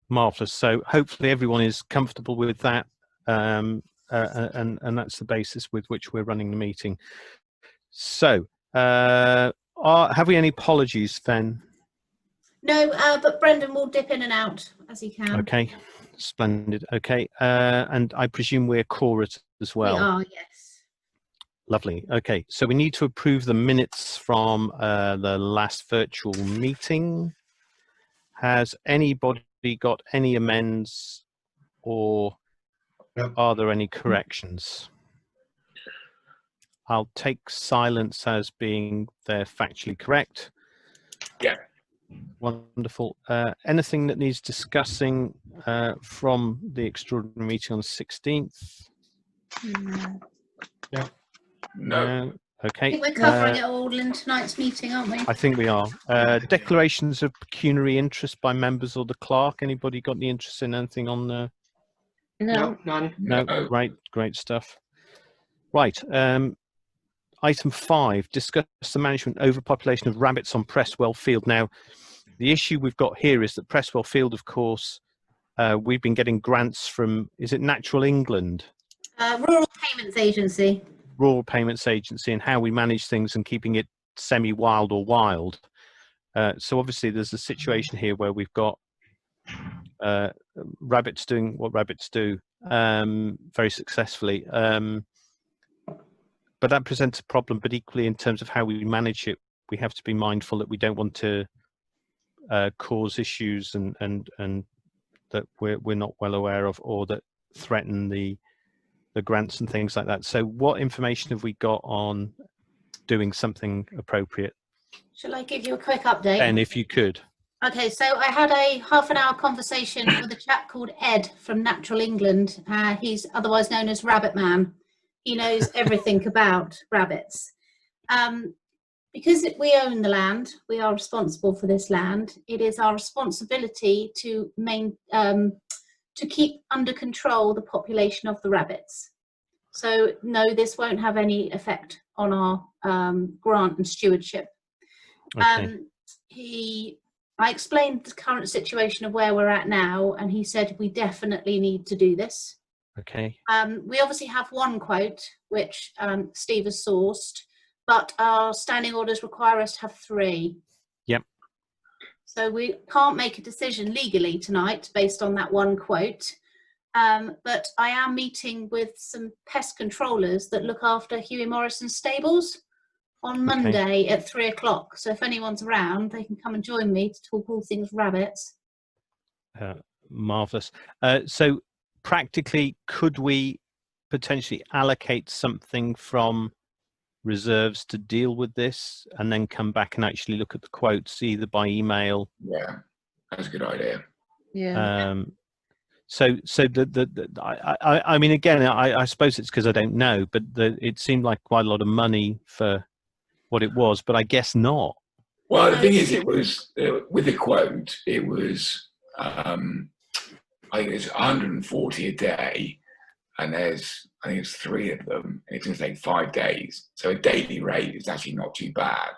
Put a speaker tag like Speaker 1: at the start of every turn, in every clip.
Speaker 1: Marvellous. So hopefully everyone is comfortable with that, and that's the basis with which we're running the meeting. So, have we any apologies, Fen?
Speaker 2: No, but Brendan will dip in and out as he can.
Speaker 1: Okay, splendid. Okay, and I presume we're quorate as well.
Speaker 2: We are, yes.
Speaker 1: Lovely. Okay, so we need to approve the minutes from the last virtual meeting. Has anybody got any amends, or are there any corrections? I'll take silence as being they're factually correct.
Speaker 3: Yeah.
Speaker 1: Wonderful. Anything that needs discussing from the extraordinary meeting on the 16th?
Speaker 3: Yeah. No.
Speaker 1: Okay.
Speaker 2: I think we're covering it all in tonight's meeting, aren't we?
Speaker 1: I think we are. Declarations of pecuniary interest by members or the clerk. Anybody got any interest in anything on the?
Speaker 4: No, none.
Speaker 1: No. Right. Great stuff. Right. Item 5, discuss the management overpopulation of rabbits on Presswell Field. Now, the issue we've got here is that Presswell Field, of course, we've been getting grants from, is it Natural England?
Speaker 2: Rural Payments Agency.
Speaker 1: Rural Payments Agency, and how we manage things and keeping it semi-wild or wild. So obviously there's a situation here where we've got rabbits doing what rabbits do very successfully. But that presents a problem, but equally in terms of how we manage it, we have to be mindful that we don't want to cause issues and that we're not well aware of, or that threaten the grants and things like that. So what information have we got on doing something appropriate?
Speaker 2: Shall I give you a quick update?
Speaker 1: And if you could.
Speaker 2: Okay, so I had a half-an-hour conversation with a chap called Ed from Natural England. He's otherwise known as Rabbit Man. He knows everything about rabbits. Because we own the land, we are responsible for this land. It is our responsibility to keep under control the population of the rabbits. So no, this won't have any effect on our grant and stewardship.
Speaker 1: Okay.
Speaker 2: I explained the current situation of where we're at now, and he said we definitely need to do this.
Speaker 1: Okay.
Speaker 2: We obviously have one quote, which Steve has sourced, but our standing orders require us to have 3.
Speaker 1: Yep.
Speaker 2: So we can't make a decision legally tonight based on that one quote. But I am meeting with some pest controllers that look after Huey Morrison stables on Monday at 3 o'clock. So if anyone's around, they can come and join me to talk all things rabbits.
Speaker 1: Marvellous. So practically, could we potentially allocate something from reserves to deal with this and then come back and actually look at the quotes either by email?
Speaker 3: Yeah, that's a good idea.
Speaker 4: Yeah.
Speaker 1: So I mean, again, I suppose it's because I don't know, but it seemed like quite a lot of money for what it was, but I guess not.
Speaker 3: Well, the thing is, it was with the quote, it was I think it's 140 a day, and I think it's 3 of them, and it's going to take 5 days. So a daily rate is actually not too bad.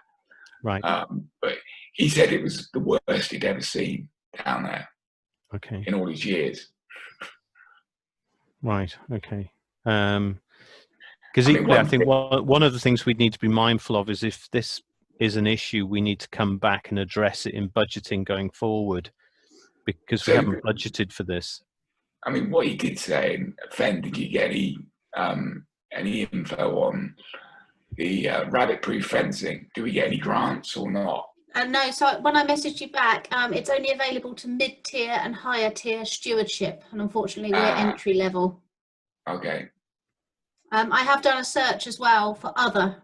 Speaker 1: Right.
Speaker 3: But he said it was the worst he'd ever seen down there.
Speaker 1: Okay.
Speaker 3: In all his years.
Speaker 1: Right. Okay. Because equally, I think one of the things we'd need to be mindful of is if this is an issue, we need to come back and address it in budgeting going forward, because we haven't budgeted for this.
Speaker 3: I mean, what he did say, Fen, did you get any info on the rabbit-proof fencing? Do we get any grants or not?
Speaker 2: No, so when I messaged you back, it's only available to mid-tier and higher tier stewardship, and unfortunately we're entry level.
Speaker 3: Okay.
Speaker 2: I have done a search as well for other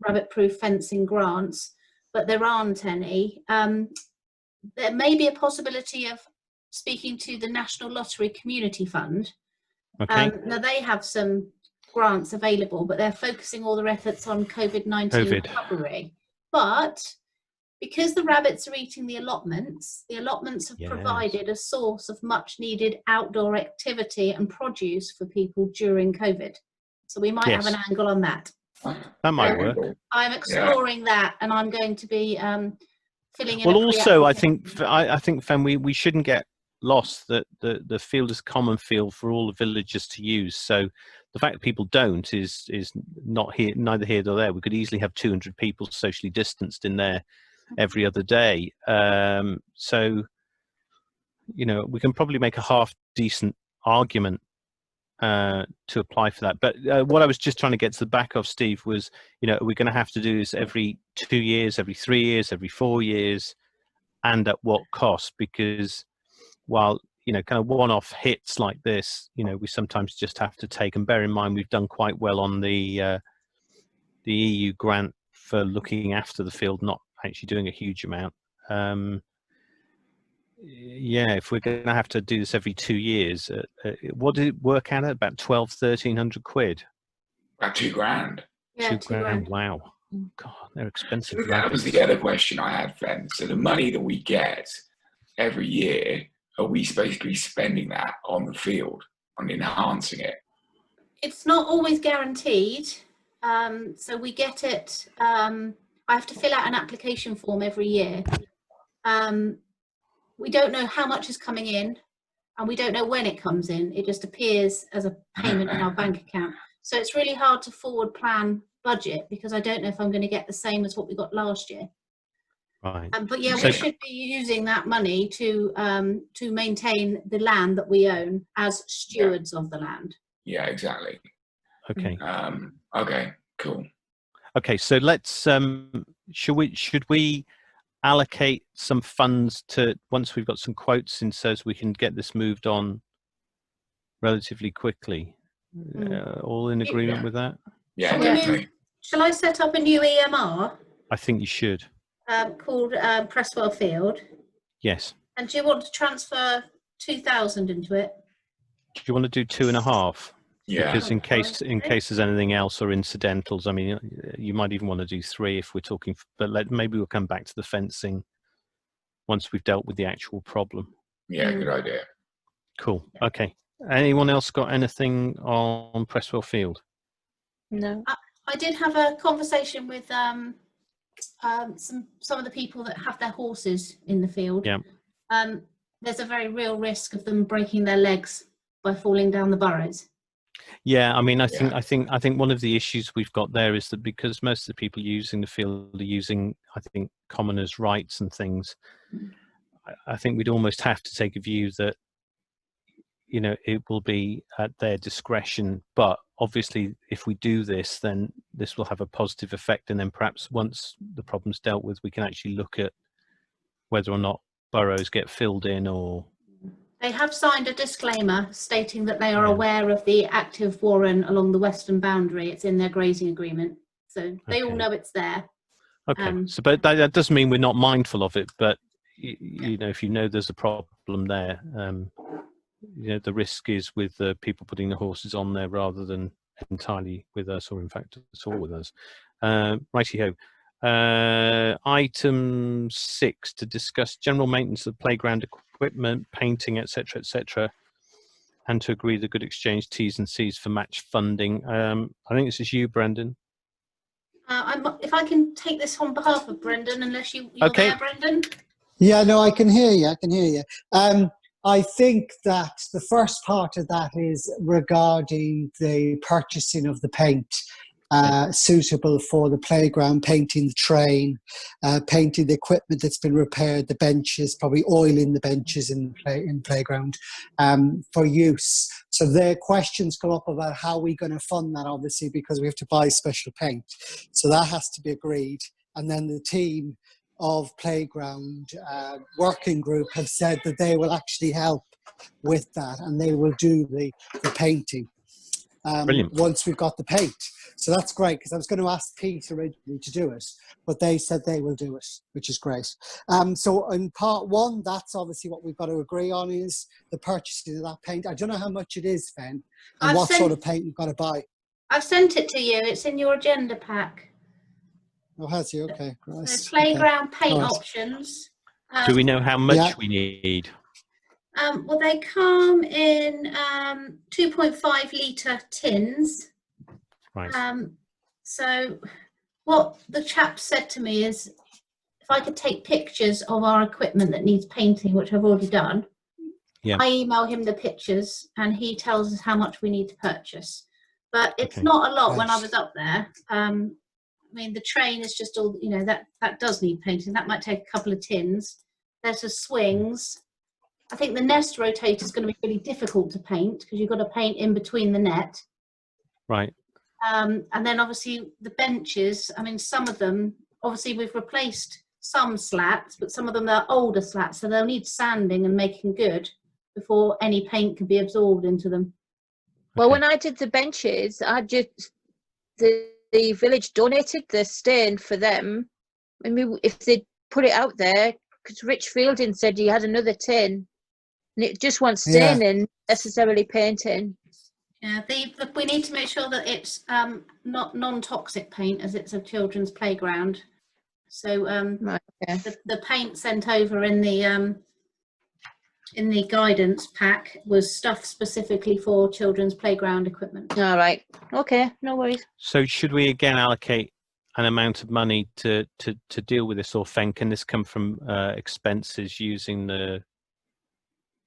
Speaker 2: rabbit-proof fencing grants, but there aren't any. There may be a possibility of speaking to the National Lottery Community Fund.
Speaker 1: Okay.
Speaker 2: Now they have some grants available, but they're focusing all their efforts on COVID-19 recovery. But because the rabbits are eating the allotments have provided a source of much needed outdoor activity and produce for people during COVID. So we might have an angle on that.
Speaker 1: That might work.
Speaker 2: I'm exploring that, and I'm going to be filling in.
Speaker 1: Well, also, I think, Fen, we shouldn't get lost that the field is a common field for all the villagers to use. So the fact that people don't is not here, neither here nor there. We could easily have 200 people socially distanced in there every other day. So, you know, we can probably make a half decent argument to apply for that. But what I was just trying to get to the back of, Steve, was, you know, are we going to have to do this every 2 years, every 3 years, every 4 years, and at what cost? Because while, you know, kind of one-off hits like this, you know, we sometimes just have to take, and bear in mind we've done quite well on the EU grant for looking after the field, not actually doing a huge amount. Yeah, if we're going to have to do this every 2 years, what did it work out at? About 1,200-1,300 quid?
Speaker 3: About £2,000.
Speaker 2: Yeah,
Speaker 1: £2,000,
Speaker 2: £2,000.
Speaker 1: wow. God, they're expensive.
Speaker 3: So that was the other question I had, Ben. So the money that we get every year, are we supposed to be spending that on the field, on enhancing it?
Speaker 2: It's not always guaranteed. So we get it. I have to fill out an application form every year. We don't know how much is coming in, and we don't know when it comes in. It just appears as a payment in our bank account. So it's really hard to forward plan budget, because I don't know if I'm going to get the same as what we got last year.
Speaker 1: Right.
Speaker 2: But yeah,
Speaker 1: So-
Speaker 2: we should be using that money to maintain the land that we own as stewards of the land.
Speaker 3: Yeah, exactly.
Speaker 1: Okay.
Speaker 3: Okay, cool.
Speaker 1: Okay, so let's should we allocate some funds to, once we've got some quotes in, so as we can get this moved on relatively quickly? All in agreement with that?
Speaker 3: Yeah,
Speaker 2: Shall we
Speaker 3: definitely.
Speaker 2: Shall I set up a new EMR
Speaker 1: I think you should.
Speaker 2: called Presswell Field?
Speaker 1: Yes.
Speaker 2: And do you want to transfer 2,000 into it?
Speaker 1: Do you want to do 2.5?
Speaker 3: Yeah.
Speaker 1: Because in case there's anything else or incidentals, I mean, you might even want to do 3 if we're talking. But maybe we'll come back to the fencing once we've dealt with the actual problem.
Speaker 3: Yeah, good idea.
Speaker 1: Cool. Okay. Anyone else got anything on Presswell Field?
Speaker 4: No.
Speaker 2: I did have a conversation with some of the people that have their horses in the field.
Speaker 1: Yeah.
Speaker 2: There's a very real risk of them breaking their legs by falling down the burrows.
Speaker 1: Yeah, I mean, I think one of the issues we've got there is that because most of the people using the field are using, I think, commoners' rights and things, I think we'd almost have to take a view that, you know, it will be at their discretion. But obviously, if we do this, then this will have a positive effect. And then perhaps once the problem's dealt with, we can actually look at whether or not burrows get filled in or...
Speaker 2: They have signed a disclaimer stating that they are aware of the active warren along the western boundary. It's in their grazing agreement. So they all know it's there.
Speaker 1: Okay, so but that doesn't mean we're not mindful of it. But, you know, if you know there's a problem there, you know, the risk is with the people putting the horses on there rather than entirely with us, or in fact, it's all with us. Righty-ho. Item 6, to discuss general maintenance of playground equipment, painting, etc., and to agree the good exchange T's and C's for match funding. I think this is you, Brendan.
Speaker 2: If I can take this on behalf of Brendan, unless you're there, Brendan.
Speaker 5: Yeah, no, I can hear you. I think that the first part of that is regarding the purchasing of the paint suitable for the playground, painting the train, painting the equipment that's been repaired, the benches, probably oiling the benches in playground for use. So their questions come up about how we're going to fund that, obviously, because we have to buy special paint. So that has to be agreed. And then the team of playground working group have said that they will actually help with that, and they will do the painting once we've got the paint. So that's great, because I was going to ask Pete originally to do it, but they said they will do it, which is great. So in part 1, that's obviously what we've got to agree on, is the purchasing of that paint. I don't know how much it is, Fen, and what sort of paint you've got to buy.
Speaker 2: I've sent it to you. It's in your agenda pack.
Speaker 5: Oh, has you? Okay, great.
Speaker 2: So playground paint options.
Speaker 1: Do we know how much we need?
Speaker 2: Well, they come in 2.5 litre tins.
Speaker 1: Right.
Speaker 2: So what the chap said to me is, if I could take pictures of our equipment that needs painting, which I've already done,
Speaker 1: Yeah.
Speaker 2: I email him the pictures and he tells us how much we need to purchase. But it's
Speaker 1: Okay.
Speaker 2: not a lot when I
Speaker 5: Right.
Speaker 2: was up there. I mean, the train is just all, you know, that does need painting. That might take a couple of tins. There's the swings. I think the nest rotator is going to be really difficult to paint because you've got to paint in between the net.
Speaker 1: Right.
Speaker 2: And then obviously the benches, I mean, some of them, obviously we've replaced some slats, but some of them are older slats, so they'll need sanding and making good before any paint can be absorbed into them.
Speaker 4: Well,
Speaker 1: Okay.
Speaker 4: when I did the benches, the village donated the stain for them. I mean, if they put it out there, because Rich Fielding said he had another tin, and it just wants
Speaker 5: Yeah.
Speaker 4: staining, necessarily painting.
Speaker 2: Yeah, we need to make sure that it's not non-toxic paint, as it's a children's playground. So
Speaker 4: Right, okay.
Speaker 2: the paint sent over in the guidance pack was stuff specifically for children's playground equipment.
Speaker 4: All right. Okay, no worries.
Speaker 1: So should we again allocate an amount of money to deal with this, or can this come from expenses using the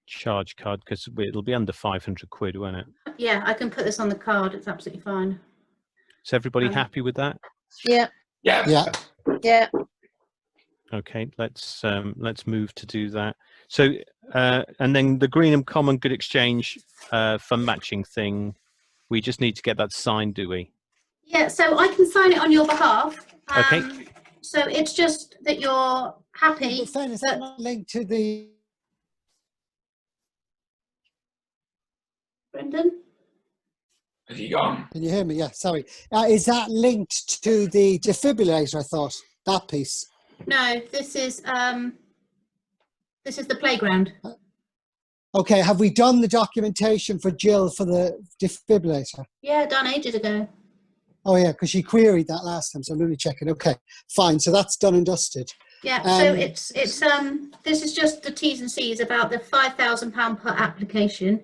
Speaker 1: charge card? Because it'll be under 500 quid, won't it?
Speaker 2: Yeah, I can put this on the card. It's absolutely fine.
Speaker 1: Is everybody happy with that?
Speaker 4: Yeah,
Speaker 3: Yeah.
Speaker 5: Yeah.
Speaker 4: yeah.
Speaker 1: Okay, let's move to do that. So and then the Greenham Common Good Exchange fund matching thing, we just need to get that signed, do we?
Speaker 2: Yeah, so I can sign it on your behalf.
Speaker 1: Okay.
Speaker 2: So it's just that you're happy.
Speaker 5: But Fran, is
Speaker 2: that-
Speaker 5: that not linked to the?
Speaker 2: Brendan?
Speaker 3: Has he gone?
Speaker 5: Can you hear me? Yeah, sorry. Is that linked to the defibrillator? I thought that piece.
Speaker 2: No, this is the playground.
Speaker 5: Okay, have we done the documentation for Jill for the defibrillator?
Speaker 2: Yeah, done ages ago.
Speaker 5: Oh yeah, because she queried that last time, so I'm really checking. Okay, fine. So that's done and dusted.
Speaker 2: Yeah, so it's this is just the T's and C's about the £5,000 per application.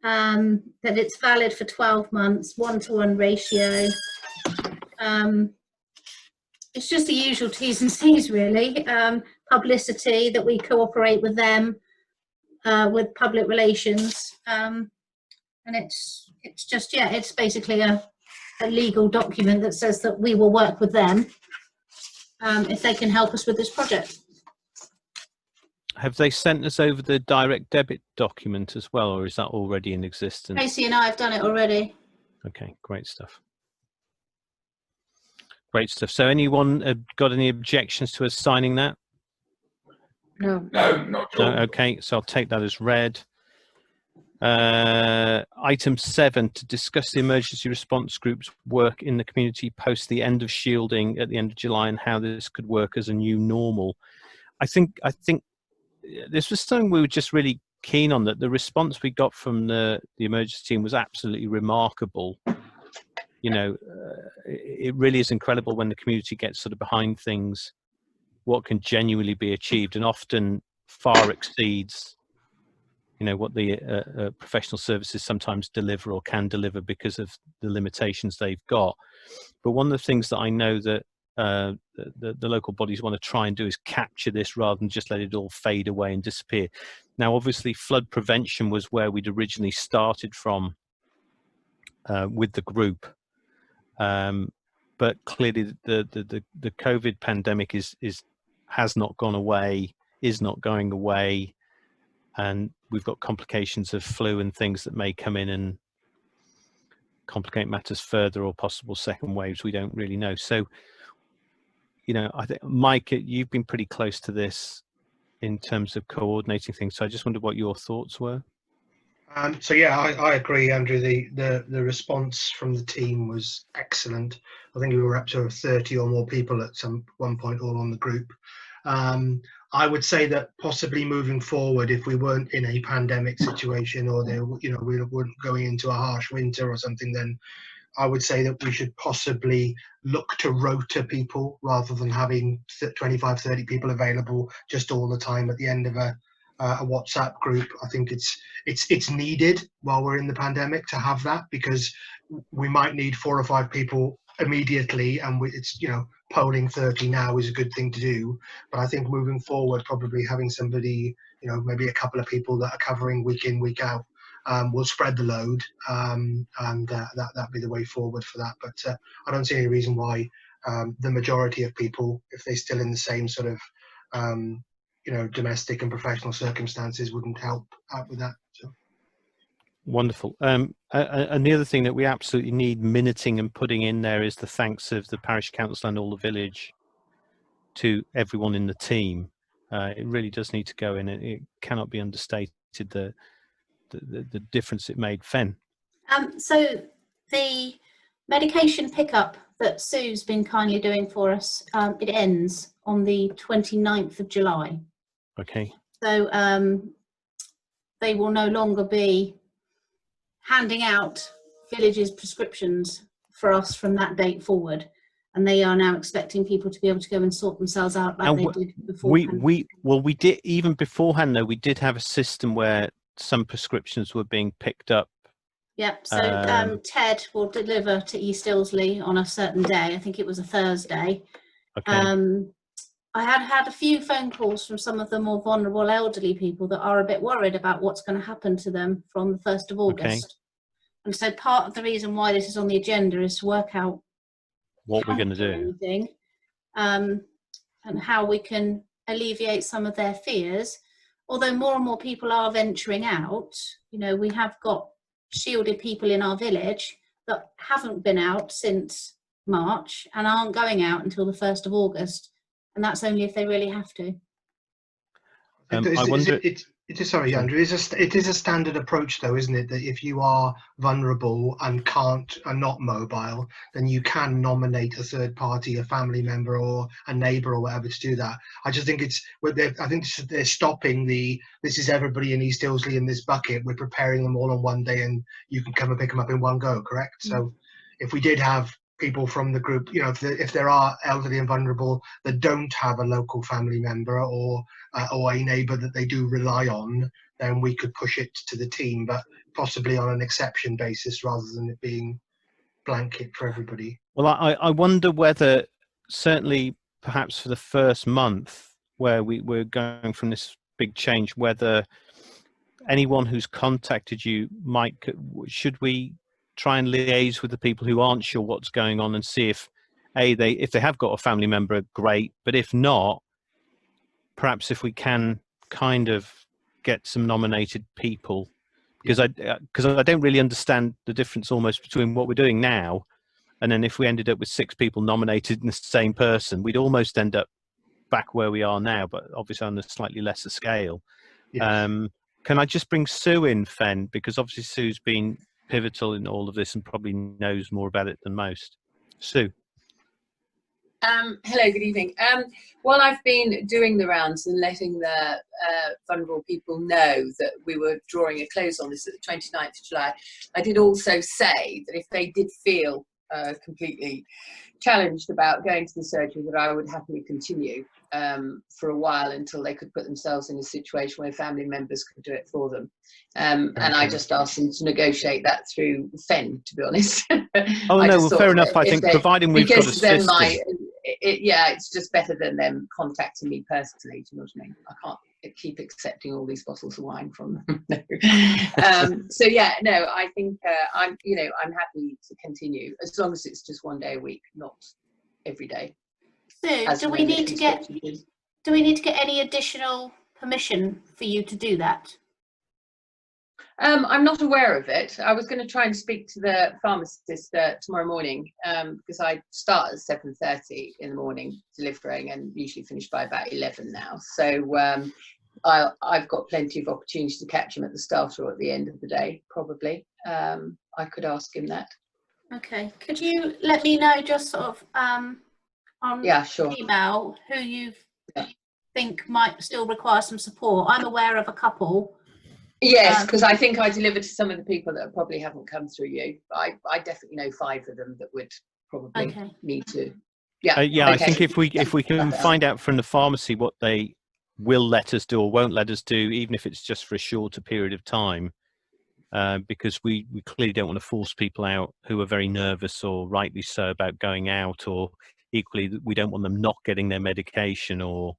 Speaker 2: That it's valid for 12 months, 1-to-1 ratio. It's just the usual T's and C's really. Publicity, that we cooperate with them, with public relations, and it's just, yeah, it's basically a legal document that says that we will work with them if they can help us with this project.
Speaker 1: Have they sent us over the direct debit document as well, or is that already in existence?
Speaker 2: Casey and I have done it already.
Speaker 1: Okay, great stuff. Great stuff. So anyone got any objections to us signing that?
Speaker 4: No.
Speaker 3: No, not at all.
Speaker 1: No, okay, so I'll take that as read. Item 7, to discuss the emergency response group's work in the community post the end of shielding at the end of July and how this could work as a new normal. I think this was something we were just really keen on, that the response we got from the emergency team was absolutely remarkable. You know, it really is incredible when the community gets sort of behind things, what can genuinely be achieved, and often far exceeds, you know, what the professional services sometimes deliver or can deliver because of the limitations they've got. But one of the things that I know that the local bodies want to try and do is capture this rather than just let it all fade away and disappear. Now, obviously, flood prevention was where we'd originally started from with the group. But clearly the COVID pandemic has not gone away, is not going away, and we've got complications of flu and things that may come in and complicate matters further, or possible second waves. We don't really know. So, you know, I think, Mike, you've been pretty close to this in terms of coordinating things. So I just wondered what your thoughts were.
Speaker 6: So yeah, I agree, Andrew. The response from the team was excellent. I think we were up to 30 or more people at one point, all on the group. I would say that possibly moving forward, if we weren't in a pandemic situation, or we weren't going into a harsh winter or something, then I would say that we should possibly look to rota people rather than having 25, 30 people available just all the time at the end of a WhatsApp group. I think it's needed while we're in the pandemic to have that, because we might need 4 or 5 people immediately, and polling 30 now is a good thing to do, but I think moving forward, probably having somebody, maybe a couple of people that are covering week in, week out, will spread the load, and that'd be the way forward for that. But I don't see any reason why the majority of people, if they're still in the same sort of domestic and professional circumstances, wouldn't help out with that. So.
Speaker 1: Wonderful. And the other thing that we absolutely need minuting and putting in there is the thanks of the parish council and all the village to everyone in the team. It really does need to go in. It cannot be understated the difference it made. Fen.
Speaker 2: So the medication pickup that Sue's been kindly doing for us, it ends on the 29th of July.
Speaker 1: Okay.
Speaker 2: So they will no longer be handing out villages' prescriptions for us from that date forward, and they are now expecting people to be able to go and sort themselves out like they did before.
Speaker 1: We did, even beforehand though, we did have a system where some prescriptions were being picked up.
Speaker 2: Yep. So Ted will deliver to East Ilsley on a certain day. I think it was a Thursday.
Speaker 1: Okay.
Speaker 2: I had a few phone calls from some of the more vulnerable elderly people that are a bit worried about what's going to happen to them from the 1st of August.
Speaker 1: Okay.
Speaker 2: And so part of the reason why this is on the agenda is to work out
Speaker 1: what we're going to do,
Speaker 2: and how we can alleviate some of their fears. Although more and more people are venturing out, we have got shielded people in our village that haven't been out since March and aren't going out until the 1st of August. And that's only if they really have to.
Speaker 1: I wonder.
Speaker 6: Sorry, Andrew. It is a standard approach, though, isn't it? That if you are vulnerable and are not mobile, then you can nominate a third party, a family member or a neighbour or whatever to do that. I just think they're stopping this is everybody in East Ilsley in this bucket. We're preparing them all on one day, and you can come and pick them up in one go. Correct. Mm-hmm. So, if we did have people from the group, if there are elderly and vulnerable that don't have a local family member or a neighbour that they do rely on, then we could push it to the team, but possibly on an exception basis rather than it being blanket for everybody.
Speaker 1: Well, I wonder whether, certainly perhaps for the first month where we're going from this big change, whether anyone who's contacted you should we try and liaise with the people who aren't sure what's going on and see if they have got a family member, great, but if not, perhaps if we can kind of get some nominated people, because I don't really understand the difference almost between what we're doing now and then if we ended up with 6 people nominated in the same person, we'd almost end up back where we are now, but obviously on a slightly lesser scale. Yes. Can I just bring Sue in, Fen, because obviously Sue's been pivotal in all of this and probably knows more about it than most. Sue.
Speaker 7: Hello, good evening. While I've been doing the rounds and letting the vulnerable people know that we were drawing a close on this at the 29th of July, I did also say that if they did feel completely challenged about going to the surgery, that I would happily continue for a while until they could put themselves in a situation where family members could do it for them. And I just asked them to negotiate that through Fen, to be honest.
Speaker 1: Oh, no, well, fair enough. I think providing we've got a system.
Speaker 7: It's just better than them contacting me personally. Do you know what I mean? I can't keep accepting all these bottles of wine from them. So yeah, no, I think I'm happy to continue as long as it's just one day a week, not every day.
Speaker 2: So do we need to get any additional permission for you to do that?
Speaker 7: I'm not aware of it. I was going to try and speak to the pharmacist tomorrow morning because I start at 7:30 in the morning delivering and usually finish by about 11 now. So I've got plenty of opportunity to catch him at the start or at the end of the day, probably. I could ask him that.
Speaker 2: Okay. Could you let me know just sort of on
Speaker 7: sure.
Speaker 2: email who you think might still require some support? I'm aware of a couple.
Speaker 7: Yes, because I think I delivered to some of the people that probably haven't come through you. I definitely know 5 of them that would probably need to.
Speaker 1: I think if we can find out from the pharmacy what they will let us do or won't let us do, even if it's just for a shorter period of time, because we clearly don't want to force people out who are very nervous or rightly so about going out, or equally we don't want them not getting their medication or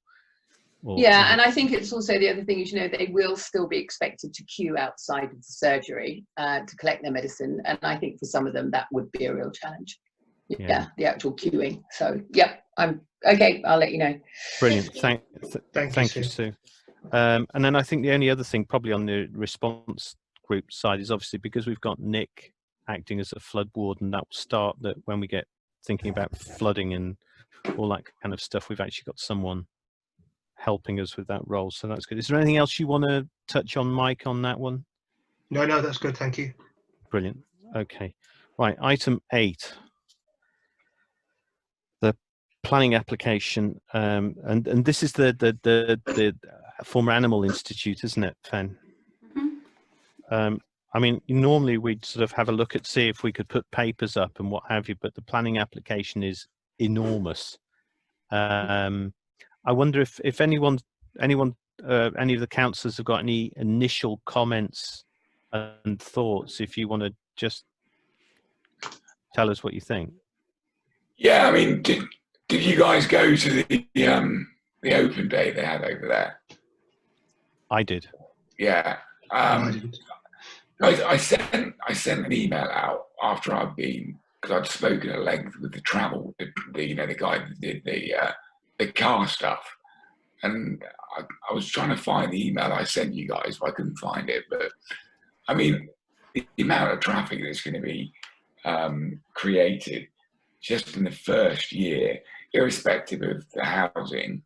Speaker 7: yeah, and I think it's also the other thing is, they will still be expected to queue outside of the surgery to collect their medicine, and I think for some of them that would be a real challenge. Yeah, the actual queuing. So yeah, I'm okay. I'll let you know.
Speaker 1: Brilliant. Thank you,
Speaker 6: you,
Speaker 1: Sue. And then I think the only other thing probably on the response group side is obviously because we've got Nick acting as a flood warden, that will start that when we get thinking about flooding and all that kind of stuff, we've actually got someone helping us with that role, so that's good. Is there anything else you want to touch on, Mike, on that one?
Speaker 6: No, that's good, thank you.
Speaker 1: Brilliant. Okay, right, item 8, the planning application, and this is the former Animal Institute, isn't it, Fen?
Speaker 2: Mhm.
Speaker 1: I mean, normally we'd sort of have a look at see if we could put papers up and what have you, but the planning application is enormous. I wonder if any of the councillors have got any initial comments and thoughts, if you want to just tell us what you think.
Speaker 3: Yeah, I mean, did you guys go to the open day they had over there?
Speaker 1: I did.
Speaker 3: Yeah.
Speaker 6: I didn't.
Speaker 3: I sent an email out after I'd been, because I'd spoken at length with the travel, the guy that did the car stuff, and I was trying to find the email I sent you guys, but I couldn't find it. But I mean, the amount of traffic that's going to be created just in the first year, irrespective of the housing,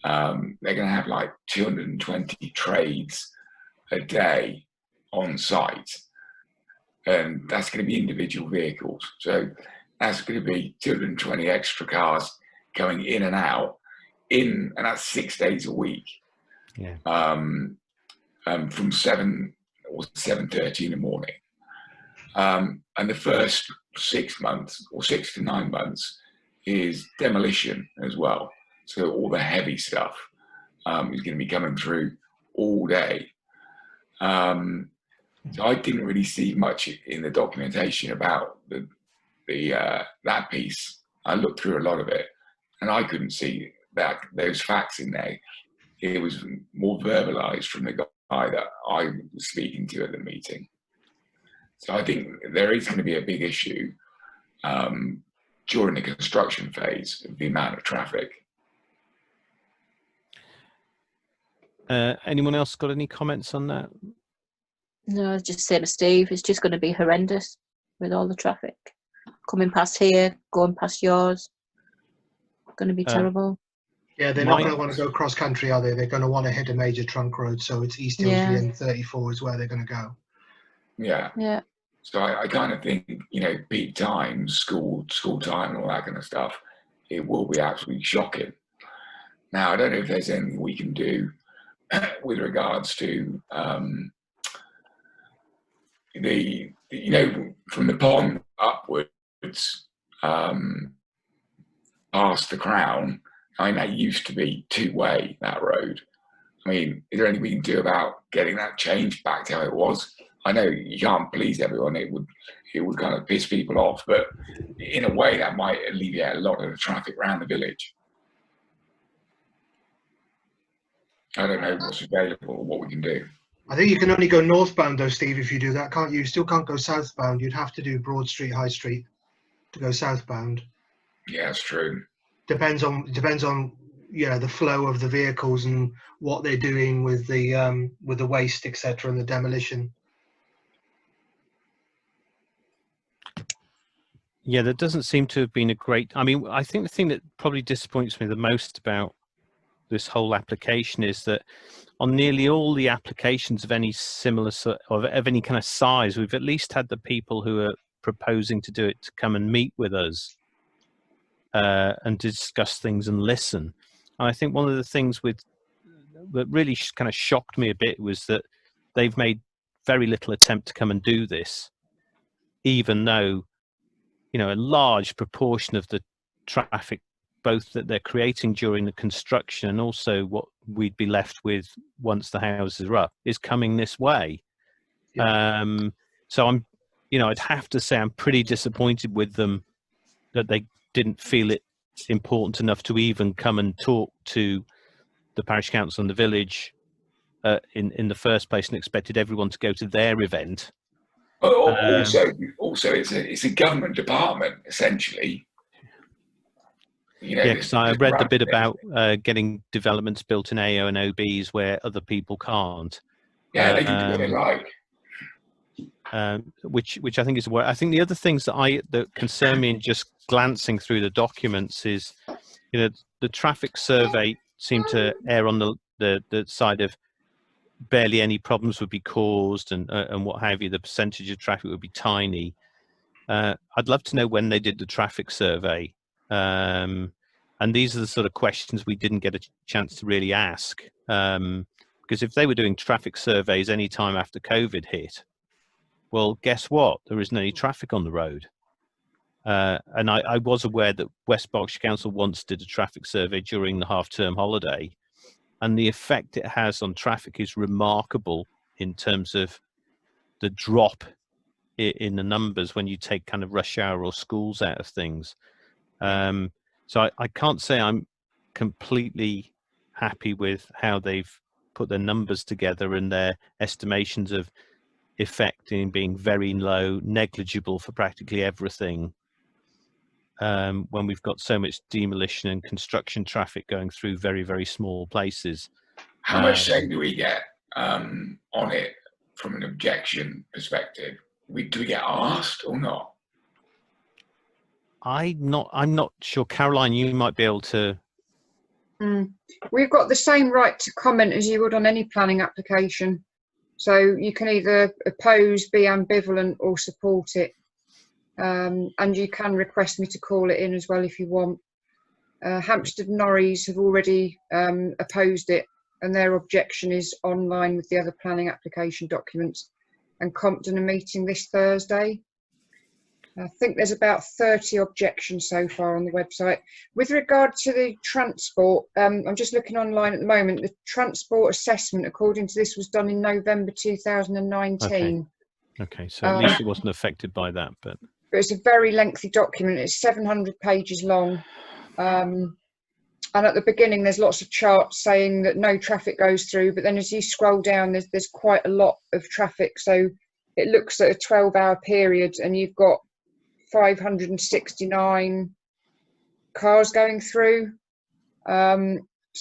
Speaker 3: they're going to have like 220 trades a day on site, and that's going to be individual vehicles. So that's going to be 220 extra cars going in and out, and that's 6 days a week.
Speaker 1: Yeah.
Speaker 3: From 7 or 7:30 in the morning, and the first 6 months or 6 to 9 months is demolition as well. So all the heavy stuff is going to be coming through all day. So I didn't really see much in the documentation about that piece. I looked through a lot of it, and I couldn't see those facts in there. It was more verbalized from the guy that I was speaking to at the meeting. So I think there is going to be a big issue during the construction phase of the amount of traffic.
Speaker 1: Anyone else got any comments on that?
Speaker 4: No, just same as Steve. It's just going to be horrendous with all the traffic coming past here, going past yours. Going to be terrible.
Speaker 6: Yeah, they're not going to want to go cross country, are they? They're going to want to hit a major trunk road, so it's East Ilsley and 34 is where they're going to go.
Speaker 3: Yeah.
Speaker 4: Yeah.
Speaker 3: So I kind of think, peak times, school time and all that kind of stuff, it will be absolutely shocking. Now, I don't know if there's anything we can do with regards to from the pond upwards past the Crown. I mean, that used to be two-way, that road. I mean, is there anything we can do about getting that changed back to how it was? I know you can't please everyone. It would kind of piss people off, but in a way that might alleviate a lot of the traffic around the village. I don't know what's available or what we can do.
Speaker 6: I think you can only go northbound though, Steve, if you do that, can't you? You still can't go southbound. You'd have to do Broad Street, High Street to go southbound.
Speaker 3: Yeah, it's true.
Speaker 6: Depends on the flow of the vehicles and what they're doing with the waste, etc., and the demolition.
Speaker 1: Yeah, there doesn't seem to have been a great. I mean, I think the thing that probably disappoints me the most about this whole application is that on nearly all the applications of any similar of any kind of size, we've at least had the people who are proposing to do it to come and meet with us and discuss things and listen. And I think one of the things that really kind of shocked me a bit was that they've made very little attempt to come and do this, even though a large proportion of the traffic, both that they're creating during the construction and also what we'd be left with once the houses are up, is coming this way. Yeah. So I'm, I'd have to say I'm pretty disappointed with them that they didn't feel it important enough to even come and talk to the parish council and the village in the first place, and expected everyone to go to their event.
Speaker 3: Also, it's a government department essentially. You know,
Speaker 1: Yeah, because I read the bit about getting developments built in AO and OBs where other people can't.
Speaker 3: Yeah, they can do what they like.
Speaker 1: Which I think is where I think the other things that concern me in just glancing through the documents is, you know, the traffic survey seemed to err on the side of barely any problems would be caused and what have you. The percentage of traffic would be tiny. I'd love to know when they did the traffic survey. And these are the sort of questions we didn't get a chance to really ask. Because if they were doing traffic surveys any time after COVID hit, well, guess what? There isn't any traffic on the road. And I was aware that West Berkshire Council once did a traffic survey during the half-term holiday, and the effect it has on traffic is remarkable in terms of the drop in the numbers when you take kind of rush hour or schools out of things. So I can't say I'm completely happy with how they've put their numbers together and their estimations of effect in being very low, negligible for practically everything, when we've got so much demolition and construction traffic going through very, very small places.
Speaker 3: How much say do we get on it from an objection perspective? Do we get asked or not?
Speaker 1: I'm not sure. Caroline, you might be able to.
Speaker 8: We've got the same right to comment as you would on any planning application. So you can either oppose, be ambivalent, or support it. And you can request me to call it in as well if you want. Hampstead and Norreys have already opposed it, and their objection is online with the other planning application documents. And Compton are meeting this Thursday. I think there's about 30 objections so far on the website. With regard to the transport, I'm just looking online at the moment. The transport assessment, according to this, was done in November 2019.
Speaker 1: Okay, so at least it wasn't affected by that. But
Speaker 8: it's a very lengthy document. It's 700 pages long. And at the beginning, there's lots of charts saying that no traffic goes through. But then as you scroll down, there's quite a lot of traffic. So it looks at a 12-hour period, and you've got 569 cars going through. So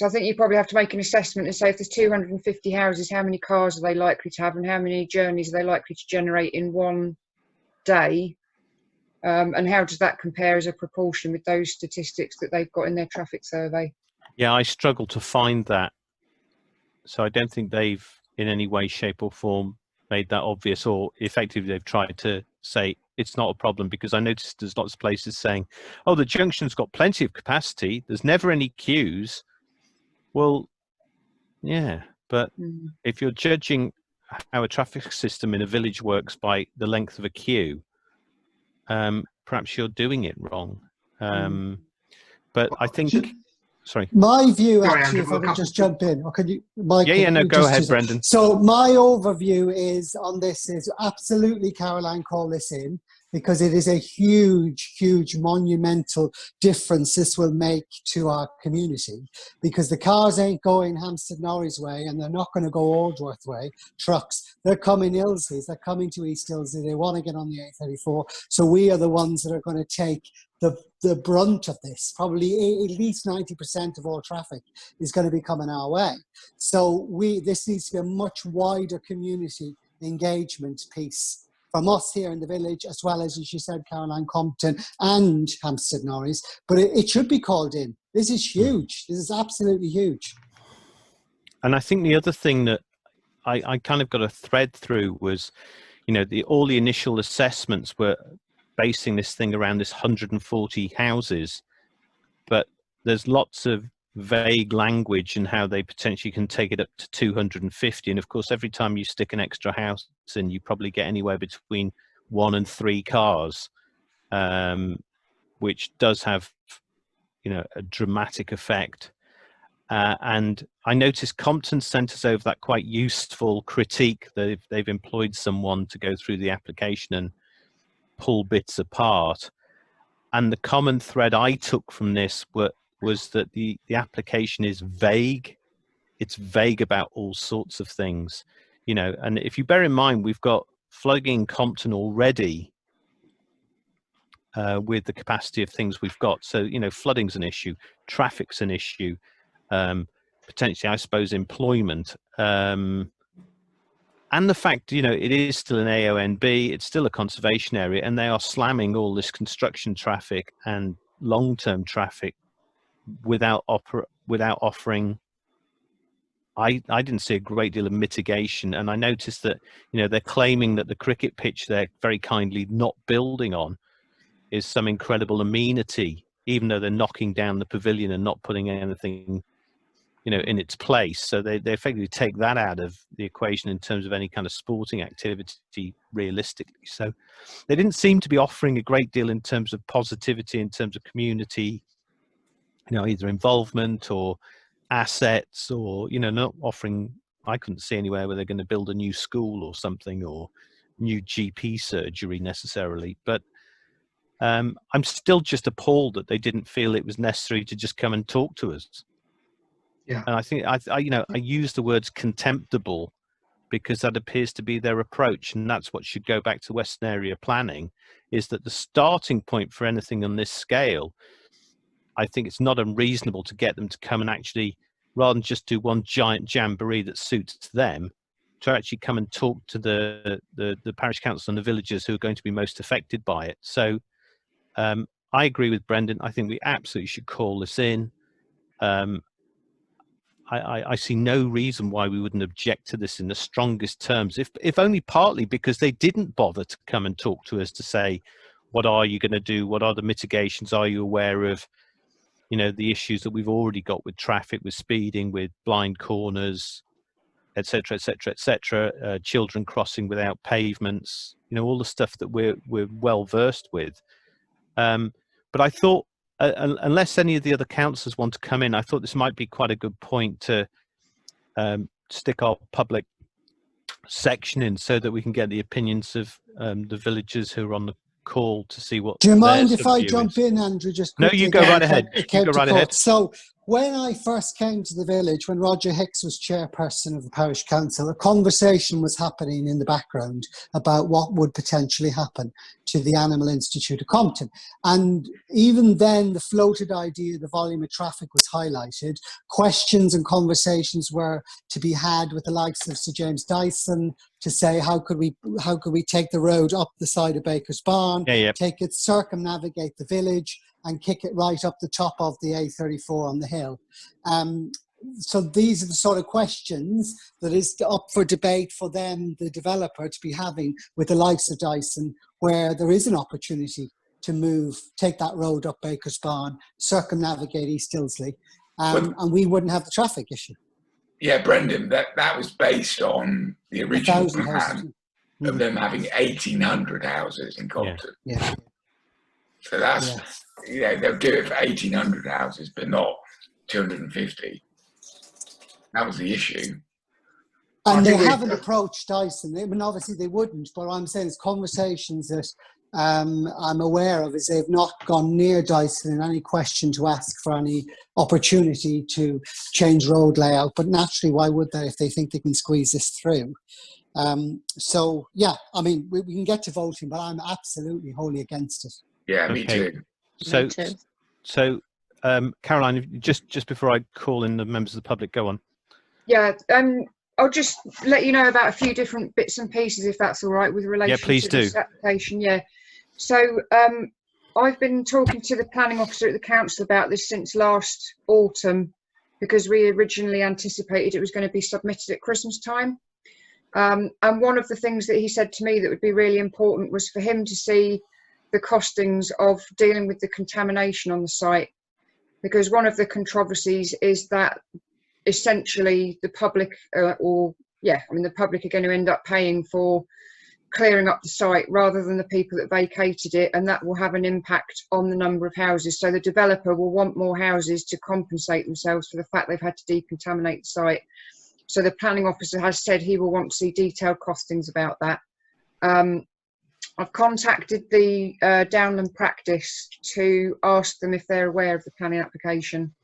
Speaker 8: I think you probably have to make an assessment and say, if there's 250 houses, how many cars are they likely to have, and how many journeys are they likely to generate in one day? And how does that compare as a proportion with those statistics that they've got in their traffic survey?
Speaker 1: Yeah, I struggle to find that. So I don't think they've in any way, shape or form made that obvious, or effectively they've tried to say it's not a problem, because I noticed there's lots of places saying, oh, the junction's got plenty of capacity, there's never any queues. Well, yeah, but if you're judging how a traffic system in a village works by the length of a queue, perhaps you're doing it wrong. But I think, sorry.
Speaker 5: My view,
Speaker 6: Sorry,
Speaker 5: actually,
Speaker 6: Andrew,
Speaker 5: if I could just jump in, or could you, Mike?
Speaker 1: Yeah, no, go ahead, Brendan.
Speaker 5: So my overview is on this is absolutely, Caroline, call this in, because it is a huge, huge, monumental difference this will make to our community, because the cars ain't going Hampstead Norreys way, and they're not going to go Aldworth way, trucks. They're coming Ilsley, they're coming to East Ilsley, they want to get on the A34. So we are the ones that are going to take the brunt of this. Probably at least 90% of all traffic is going to be coming our way. So this needs to be a much wider community engagement piece from us here in the village, as well as you said, Caroline, Compton and Hampstead Norreys. But it should be called in. This is huge. This is absolutely huge.
Speaker 1: And I think the other thing that I kind of got a thread through was, you know, all the initial assessments were basing this thing around this 140 houses, but there's lots of vague language in how they potentially can take it up to 250. And of course, every time you stick an extra house in, you probably get anywhere between 1 and 3 cars, which does have, you know, a dramatic effect. And I noticed Compton sent us over that quite useful critique. They've employed someone to go through the application and pull bits apart. And the common thread I took from this was that the application is vague. It's vague about all sorts of things, you know. And if you bear in mind, we've got flooding in Compton already with the capacity of things we've got. So, you know, flooding's an issue, traffic's an issue, potentially, I suppose, employment. And the fact, you know, it is still an AONB, it's still a conservation area, and they are slamming all this construction traffic and long-term traffic without offering. I didn't see a great deal of mitigation, and I noticed that, you know, they're claiming that the cricket pitch they're very kindly not building on is some incredible amenity, even though they're knocking down the pavilion and not putting anything, you know, in its place. So they effectively take that out of the equation in terms of any kind of sporting activity realistically. So they didn't seem to be offering a great deal in terms of positivity, in terms of community, you know, either involvement or assets, or, you know, not offering. I couldn't see anywhere where they're going to build a new school or something, or new GP surgery necessarily. But I'm still just appalled that they didn't feel it was necessary to just come and talk to us.
Speaker 6: Yeah.
Speaker 1: And I think I use the words contemptible because that appears to be their approach, and that's what should go back to Western area planning, is that the starting point for anything on this scale, I think it's not unreasonable to get them to come and actually, rather than just do one giant jamboree that suits them, to actually come and talk to the parish council and the villagers who are going to be most affected by it. So I agree with Brendan. I think we absolutely should call this in. I see no reason why we wouldn't object to this in the strongest terms, if only partly because they didn't bother to come and talk to us to say, what are you going to do? What are the mitigations? Are you aware of, you know, the issues that we've already got with traffic, with speeding, with blind corners, etc., etc., etc., children crossing without pavements, you know, all the stuff that we're well versed with. But I thought, unless any of the other councillors want to come in, I thought this might be quite a good point to stick our public section in so that we can get the opinions of the villagers who are on the call to see what.
Speaker 5: Do you mind if I jump in, Andrew? Just
Speaker 1: no, you go right ahead. You go right ahead.
Speaker 5: So when I first came to the village, when Roger Hicks was chairperson of the parish council, a conversation was happening in the background about what would potentially happen to the Animal Institute of Compton. And even then, the floated idea, the volume of traffic was highlighted. Questions and conversations were to be had with the likes of Sir James Dyson to say, how could we take the road up the side of Baker's Barn, take it, circumnavigate the village, and kick it right up the top of the A34 on the hill. So these are the sort of questions that is up for debate for them, the developer, to be having with the likes of Dyson, where there is an opportunity to move, take that road up Baker's Barn, circumnavigate East Ilsley, and we wouldn't have the traffic issue.
Speaker 3: Yeah, Brendan, that was based on the original plan of them having 1,800 houses in Compton.
Speaker 5: Yeah.
Speaker 3: So that's, you know, they'll do it for 1,800 houses, but not 250. That was the issue.
Speaker 5: And they haven't approached Dyson. I mean, obviously they wouldn't, but what I'm saying is conversations that I'm aware of is they've not gone near Dyson in any question to ask for any opportunity to change road layout. But naturally, why would they if they think they can squeeze this through? So, yeah, I mean, we can get to voting, but I'm absolutely wholly against it.
Speaker 3: Yeah, me too.
Speaker 1: So, Caroline, just before I call in the members of the public, go on.
Speaker 8: Yeah, I'll just let you know about a few different bits and pieces, if that's all right, with relation to this application. Yeah. So I've been talking to the planning officer at the council about this since last autumn, because we originally anticipated it was going to be submitted at Christmas time. And one of the things that he said to me that would be really important was for him to see the costings of dealing with the contamination on the site, because one of the controversies is that essentially the public the public are going to end up paying for clearing up the site rather than the people that vacated it, and that will have an impact on the number of houses. So the developer will want more houses to compensate themselves for the fact they've had to decontaminate the site. So the planning officer has said he will want to see detailed costings about that. I've contacted the Downland practice to ask them if they're aware of the planning application,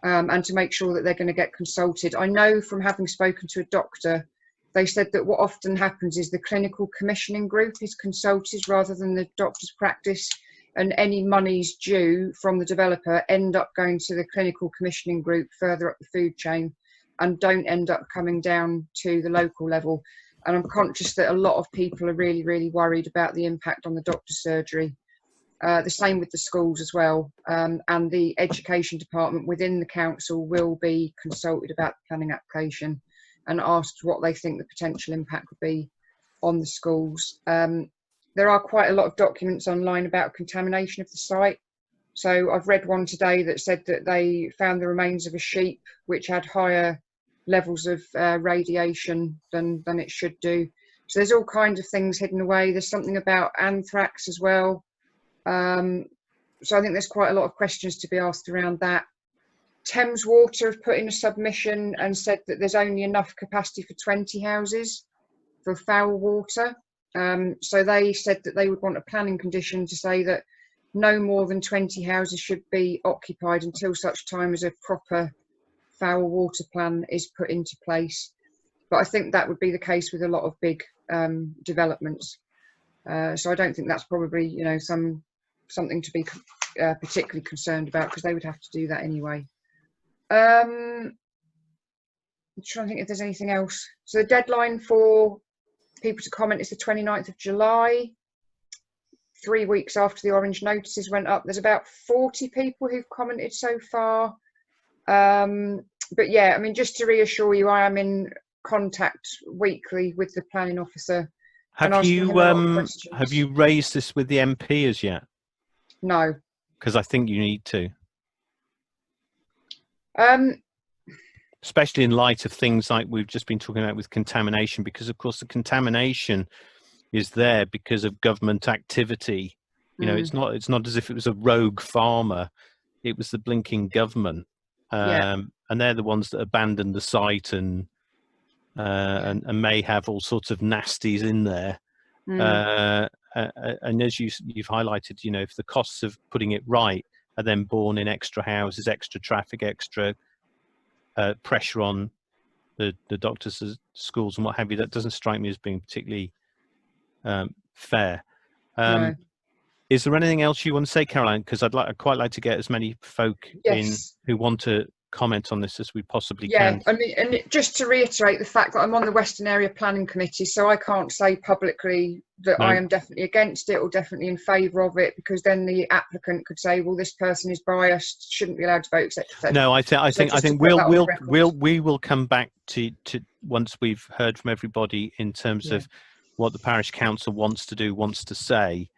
Speaker 8: and to make sure that they're going to get consulted. I know from having spoken to a doctor, they said that what often happens is the clinical commissioning group is consulted rather than the doctor's practice, and any monies due from the developer end up going to the clinical commissioning group further up the food chain and don't end up coming down to the local level. And I'm conscious that a lot of people are really, really worried about the impact on the doctor's surgery. The same with the schools as well. And the education department within the council will be consulted about the planning application and asked what they think the potential impact would be on the schools. There are quite a lot of documents online about contamination of the site. So I've read one today that said that they found the remains of a sheep which had higher levels of radiation than it should do. So there's all kinds of things hidden away. There's something about anthrax as well. So I think there's quite a lot of questions to be asked around that. Thames Water have put in a submission and said that there's only enough capacity for 20 houses for foul water. So they said that they would want a planning condition to say that no more than 20 houses should be occupied until such time as a proper foul water plan is put into place. But I think that would be the case with a lot of big developments. So I don't think that's probably, you know, something to be particularly concerned about, because they would have to do that anyway. I'm trying to think if there's anything else. So the deadline for people to comment is the 29th of July, 3 weeks after the orange notices went up. There's about 40 people who've commented so far. But yeah, I mean, just to reassure you, I am in contact weekly with the planning officer.
Speaker 1: Have you raised this with the MP as yet?
Speaker 8: No.
Speaker 1: Because I think you need to.
Speaker 8: Um,
Speaker 1: Especially in light of things like we've just been talking about with contamination, because of course the contamination is there because of government activity. You know, it's not as if it was a rogue farmer. It was the blinking government. And they're the ones that abandoned the site and may have all sorts of nasties in there. And as you've highlighted, you know, if the costs of putting it right are then borne in extra houses, extra traffic, extra pressure on the doctors' schools and what have you, that doesn't strike me as being particularly fair.
Speaker 8: No.
Speaker 1: Is there anything else you want to say, Caroline? Because I'd quite like to get as many folk in who want to comment on this as we possibly can.
Speaker 8: I mean, and just to reiterate the fact that I'm on the Western Area Planning Committee, so I can't say publicly that I am definitely against it or definitely in favour of it, because then the applicant could say, well, this person is biased, shouldn't be allowed to vote, etc.
Speaker 1: No, I think we will come back to once we've heard from everybody in terms of what the parish council wants to do, wants to say.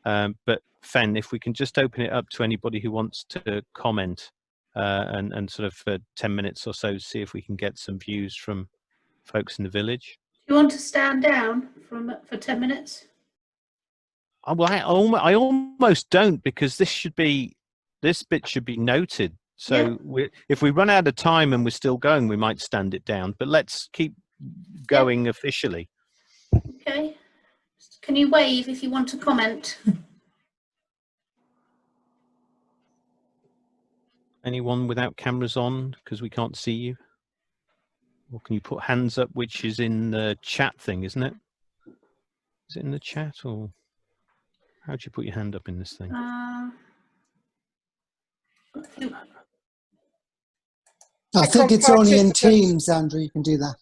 Speaker 1: But Fen, if we can just open it up to anybody who wants to comment, and sort of for 10 minutes or so, see if we can get some views from folks in the village.
Speaker 2: Do you want to stand down for 10 minutes?
Speaker 1: Well, I almost don't, because this bit should be noted. So if we run out of time and we're still going, we might stand it down. But let's keep going officially.
Speaker 2: Okay. Can you wave if you want to comment?
Speaker 1: Anyone without cameras on, because we can't see you? Or can you put hands up, which is in the chat thing, isn't it? Is it in the chat, or how do you put your hand up in this thing?
Speaker 5: I think it's only in Teams, Andrew, you can do that.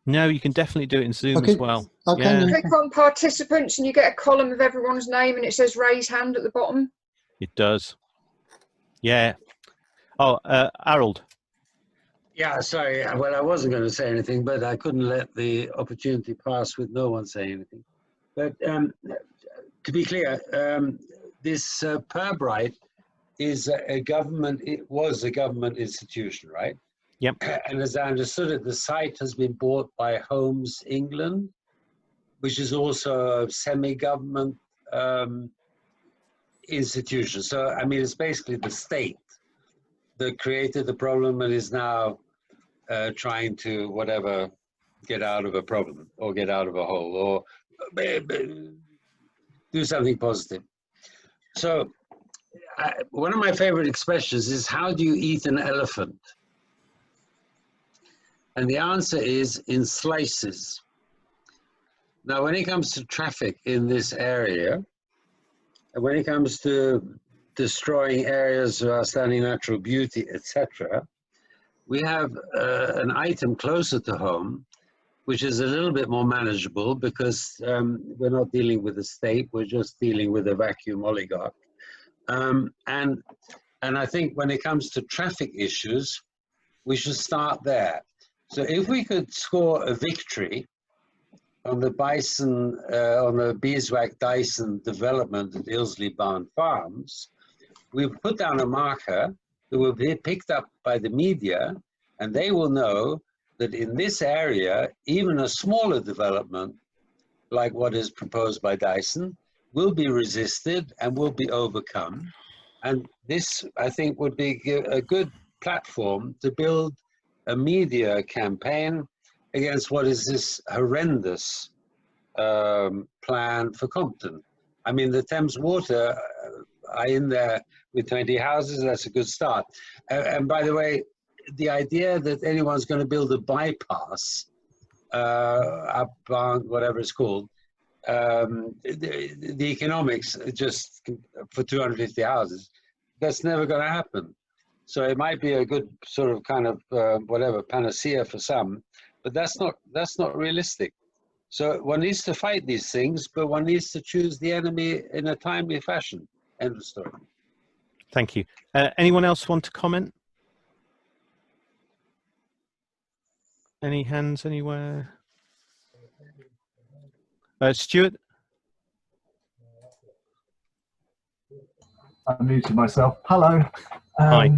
Speaker 1: No, you can definitely do it in Zoom as well.
Speaker 8: Okay. Click on participants and you get a column of everyone's name and it says raise hand at the bottom.
Speaker 1: It does. Yeah. Oh, Harold.
Speaker 9: Yeah, sorry. Well, I wasn't going to say anything, but I couldn't let the opportunity pass with no one saying anything. But to be clear, this Pirbright is a government. It was a government institution, right?
Speaker 1: Yep.
Speaker 9: And as I understood it, the site has been bought by Homes England, which is also a semi-government institution. So, I mean, it's basically the state that created the problem and is now trying to, get out of a problem or get out of a hole. Or do something positive. So one of my favorite expressions is, how do you eat an elephant? And the answer is in slices. Now, when it comes to traffic in this area, and when it comes to destroying areas of outstanding natural beauty, etc., we have an item closer to home, which is a little bit more manageable because we're not dealing with the state, we're just dealing with a vacuum oligarch. And I think when it comes to traffic issues, we should start there. So if we could score a victory on the bison, on the beeswax Dyson development at Ilsley Barn Farms, we put down a marker that will be picked up by the media, and they will know that in this area, even a smaller development, like what is proposed by Dyson, will be resisted and will be overcome. And this, I think, would be a good platform to build a media campaign against what is this horrendous plan for Compton. I mean, the Thames Water are in there with 20 houses, that's a good start. And by the way, the idea that anyone's going to build a bypass, up whatever it's called, the economics just for 250 houses, that's never going to happen. So it might be a good sort of kind of whatever panacea for some, but that's not realistic. So one needs to fight these things, but one needs to choose the enemy in a timely fashion. End of story.
Speaker 1: Thank you. Anyone else want to comment? Any hands anywhere? Stuart?
Speaker 10: I muted myself. Hello.
Speaker 1: Hi.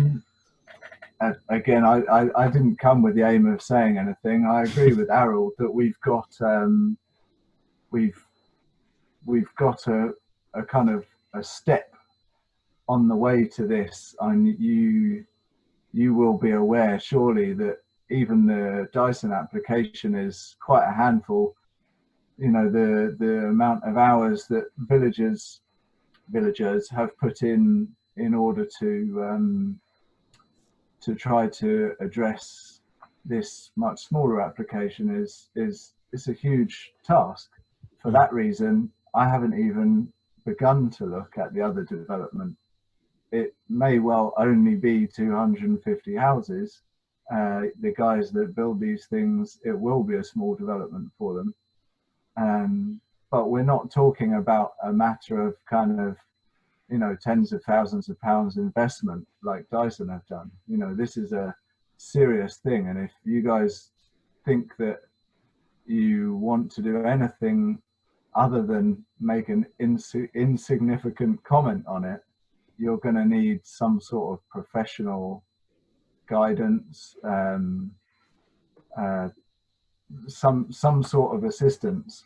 Speaker 10: Again, I didn't come with the aim of saying anything. I agree with Harold that we've got a kind of a step on the way to this. And you will be aware, surely, that even the Dyson application is quite a handful. You know, the amount of hours that villagers have put in order to try to address this much smaller application is a huge task. For that reason, I haven't even begun to look at the other development. It may well only be 250 houses. The guys that build these things, it will be a small development for them. But we're not talking about a matter of kind of, you know, tens of thousands of pounds investment like Dyson have done. You know, this is a serious thing. And if you guys think that you want to do anything other than make an insignificant comment on it, you're going to need some sort of professional guidance, some sort of assistance,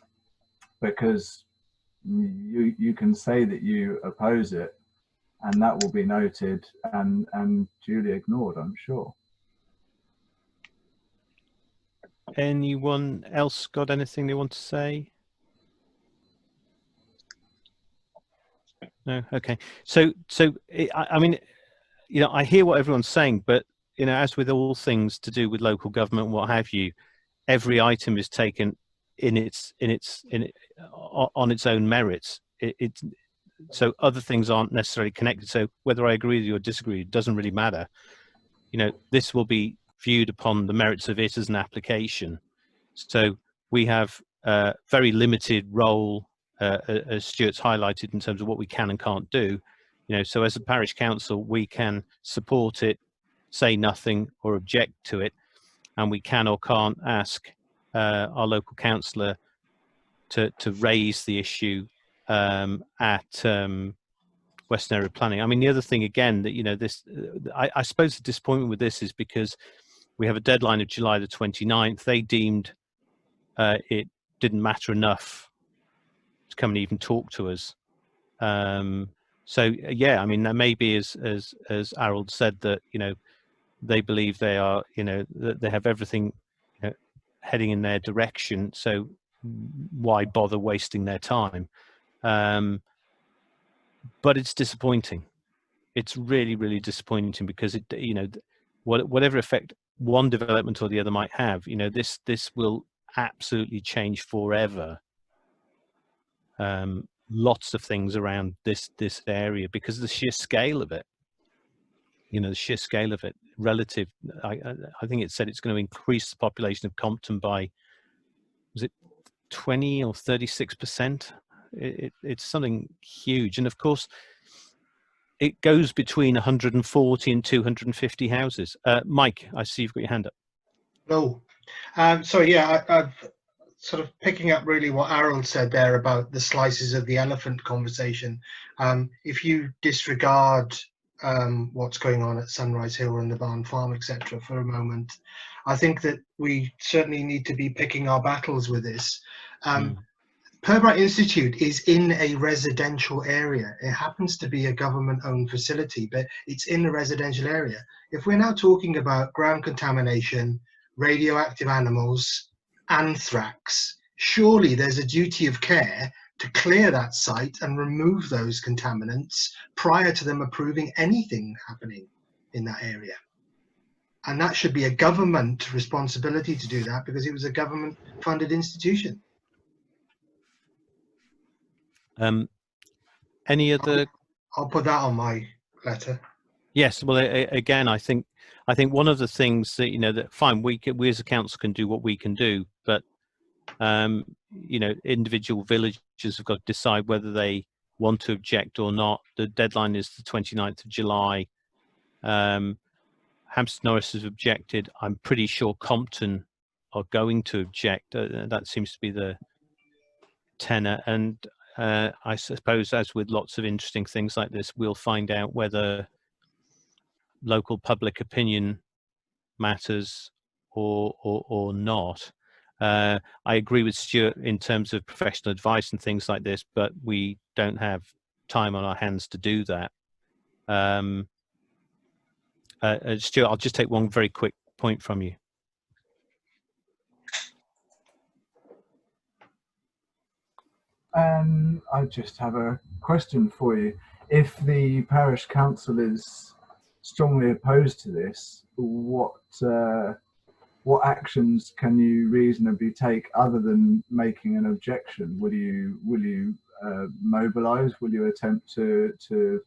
Speaker 10: because you can say that you oppose it, and that will be noted and duly ignored, I'm sure.
Speaker 1: Anyone else got anything they want to say? No. Okay. So I mean, you know, I hear what everyone's saying, but you know, as with all things to do with local government, what have you, every item is taken on its own merits. So other things aren't necessarily connected. So whether I agree with you or disagree, it doesn't really matter. You know, this will be viewed upon the merits of it as an application. So we have a very limited role, as Stuart's highlighted, in terms of what we can and can't do. You know, so as a parish council, we can support it, say nothing or object to it, and we can or can't ask our local councillor to raise the issue at Western Area Planning. I mean, the other thing again that, you know, this, I suppose the disappointment with this is because we have a deadline of July the 29th. They deemed it didn't matter enough to come and even talk to us. So yeah, I mean, there may be, as Harold said, that, you know, they believe they are, you know, that they have everything, you know, heading in their direction. So why bother wasting their time? but it's disappointing. It's really, really disappointing because it, you know, whatever effect one development or the other might have, you know, this will absolutely change forever. Lots of things around this area because of the sheer scale of it. You know, the sheer scale of it relative. I think it said it's going to increase the population of Compton by, was it 20 or 36%? It's something huge, and of course, it goes between 140 and 250 houses. Mike, I see you've got your hand up.
Speaker 6: No. So yeah, I've sort of picking up really what Harold said there about the slices of the elephant conversation. If you disregard what's going on at Sunrise Hill and the Barn Farm, etc., for a moment, I think that we certainly need to be picking our battles with this. Pirbright Institute is in a residential area. It happens to be a government-owned facility, but it's in a residential area. If we're now talking about ground contamination, radioactive animals, anthrax, surely there's a duty of care to clear that site and remove those contaminants prior to them approving anything happening in that area. And that should be a government responsibility to do that because it was a government-funded institution.
Speaker 1: Any other?
Speaker 6: I'll put that on my letter.
Speaker 1: Yes. Well, again, I think one of the things that, you know, that fine, we as a council can do what we can do, but you know, individual villages have got to decide whether they want to object or not. The deadline is the 29th of July. Hampstead Norris has objected. I'm pretty sure Compton are going to object. That seems to be the tenor. And I suppose, as with lots of interesting things like this, we'll find out whether local public opinion matters or not. I agree with Stuart in terms of professional advice and things like this, but we don't have time on our hands to do that. Stuart, I'll just take one very quick point from you.
Speaker 10: I just have a question for you. If the parish council is strongly opposed to this, what actions can you reasonably take other than making an objection? Will you mobilise? Will you attempt to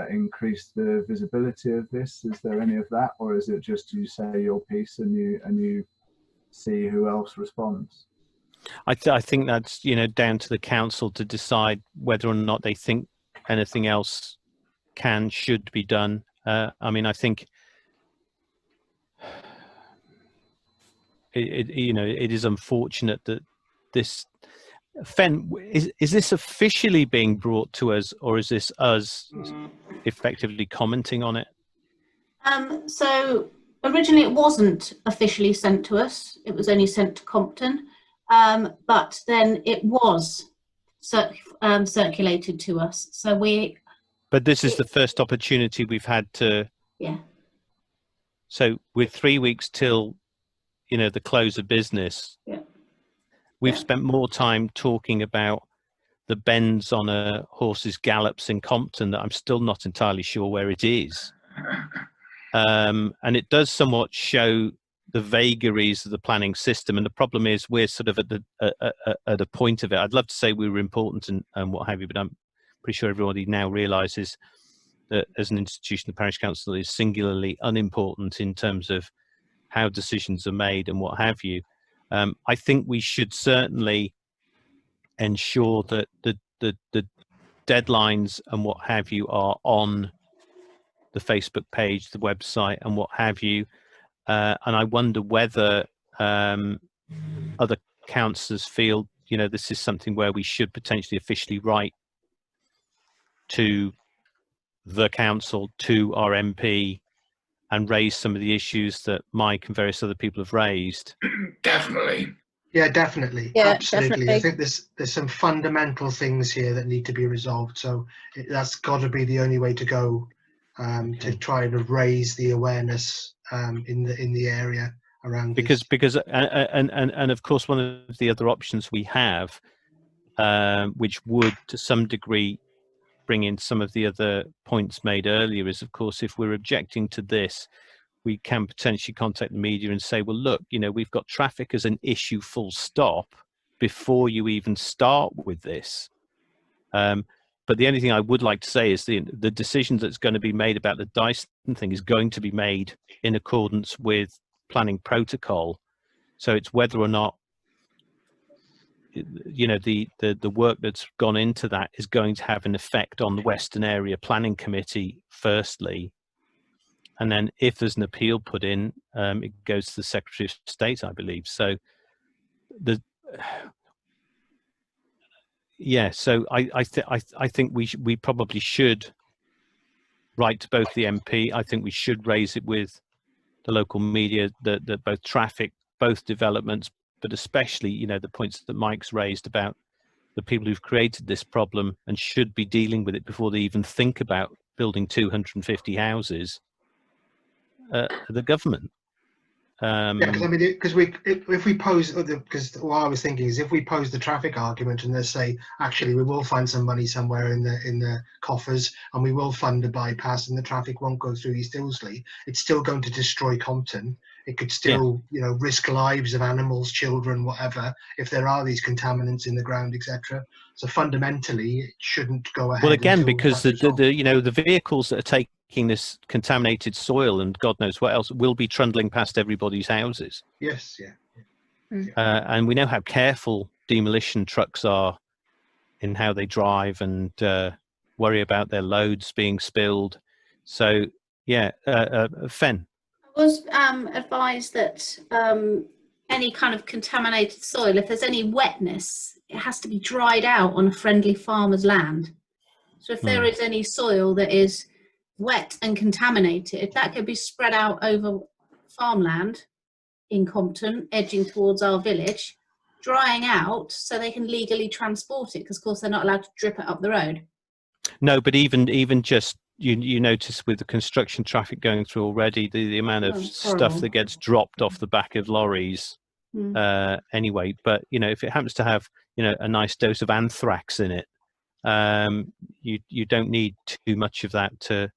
Speaker 10: increase the visibility of this? Is there any of that, or is it just you say your piece and you see who else responds?
Speaker 1: I think that's, you know, down to the council to decide whether or not they think anything else should be done. I mean, I think it is unfortunate that this Fen, is this officially being brought to us, or is this us effectively commenting on it?
Speaker 2: So originally it wasn't officially sent to us. It was only sent to Compton. But then it was circulated to us. So
Speaker 1: But this is the first opportunity we've had to.
Speaker 2: Yeah.
Speaker 1: So with 3 weeks till, you know, the close of business.
Speaker 2: Yeah.
Speaker 1: We've spent more time talking about the bends on a horse's gallops in Compton that I'm still not entirely sure where it is. And it does somewhat show the vagaries of the planning system, and the problem is we're sort of at a point of it. I'd love to say we were important and what have you, but I'm pretty sure everybody now realises that as an institution, the parish council is singularly unimportant in terms of how decisions are made and what have you. I think we should certainly ensure that the deadlines and what have you are on the Facebook page, the website, and what have you. And I wonder whether other councillors feel, you know, this is something where we should potentially officially write to the council, to our MP, and raise some of the issues that Mike and various other people have raised.
Speaker 3: Definitely.
Speaker 6: Yeah, definitely.
Speaker 4: Yeah,
Speaker 6: absolutely.
Speaker 4: definitely.
Speaker 6: I think there's some fundamental things here that need to be resolved. So that's got to be the only way to go, to try to raise the awareness in the area around
Speaker 1: because of course one of the other options we have which would to some degree bring in some of the other points made earlier, is of course if we're objecting to this, we can potentially contact the media and say, well, look, you know, we've got traffic as an issue full stop before you even start with this. But the only thing I would like to say is the decision that's going to be made about the Dyson thing is going to be made in accordance with planning protocol. So it's whether or not, you know, the work that's gone into that is going to have an effect on the Western Area Planning Committee, firstly. And then if there's an appeal put in, it goes to the Secretary of State, I believe. So yeah, so I think we probably should write to both the MP. I think we should raise it with the local media, that both traffic, both developments, but especially, you know, the points that Mike's raised about the people who've created this problem and should be dealing with it before they even think about building 250 houses. The government.
Speaker 6: Yeah, because I mean, if we pose, because what I was thinking is if we pose the traffic argument and they say, actually, we will find some money somewhere in the coffers and we will fund a bypass and the traffic won't go through East Ilsley, it's still going to destroy Compton. It could still, you know, risk lives of animals, children, whatever, if there are these contaminants in the ground, etc. So fundamentally, it shouldn't go ahead.
Speaker 1: Well, again, because the you know, the vehicles that are taking this contaminated soil and God knows what else will be trundling past everybody's houses.
Speaker 6: Yes, yeah.
Speaker 1: And we know how careful demolition trucks are in how they drive and worry about their loads being spilled. So, yeah, Fen.
Speaker 2: I was advised that any kind of contaminated soil, if there's any wetness, it has to be dried out on a friendly farmer's land. So if there is any soil that is wet and contaminated, that could be spread out over farmland in Compton, edging towards our village, drying out so they can legally transport it, because of course they're not allowed to drip it up the road.
Speaker 1: No, but even just you notice with the construction traffic going through already, the amount of stuff that gets dropped off the back of lorries anyway. But you know, if it happens to have, you know, a nice dose of anthrax in it, you don't need too much of that to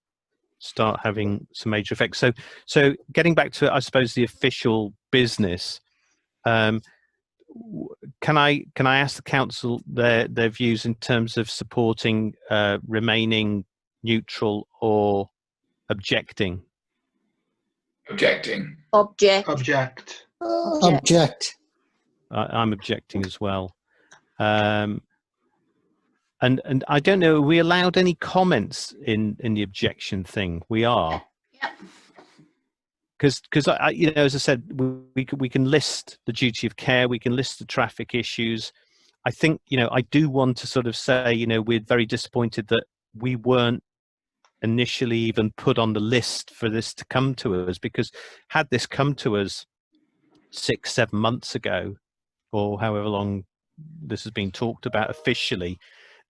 Speaker 1: start having some major effects. So getting back to, I suppose, the official business, can I ask the council their views in terms of supporting remaining neutral or objecting?
Speaker 3: Objecting.
Speaker 4: Object.
Speaker 6: Object.
Speaker 5: Object.
Speaker 1: I'm objecting as well. And I don't know, are we allowed any comments in the objection thing? We are.
Speaker 2: Yep.
Speaker 1: Because I, you know, as I said, we can list the duty of care, we can list the traffic issues. I think, you know, I do want to sort of say, you know, we're very disappointed that we weren't initially even put on the list for this to come to us, because had this come to us 6-7 months ago, or however long this has been talked about officially,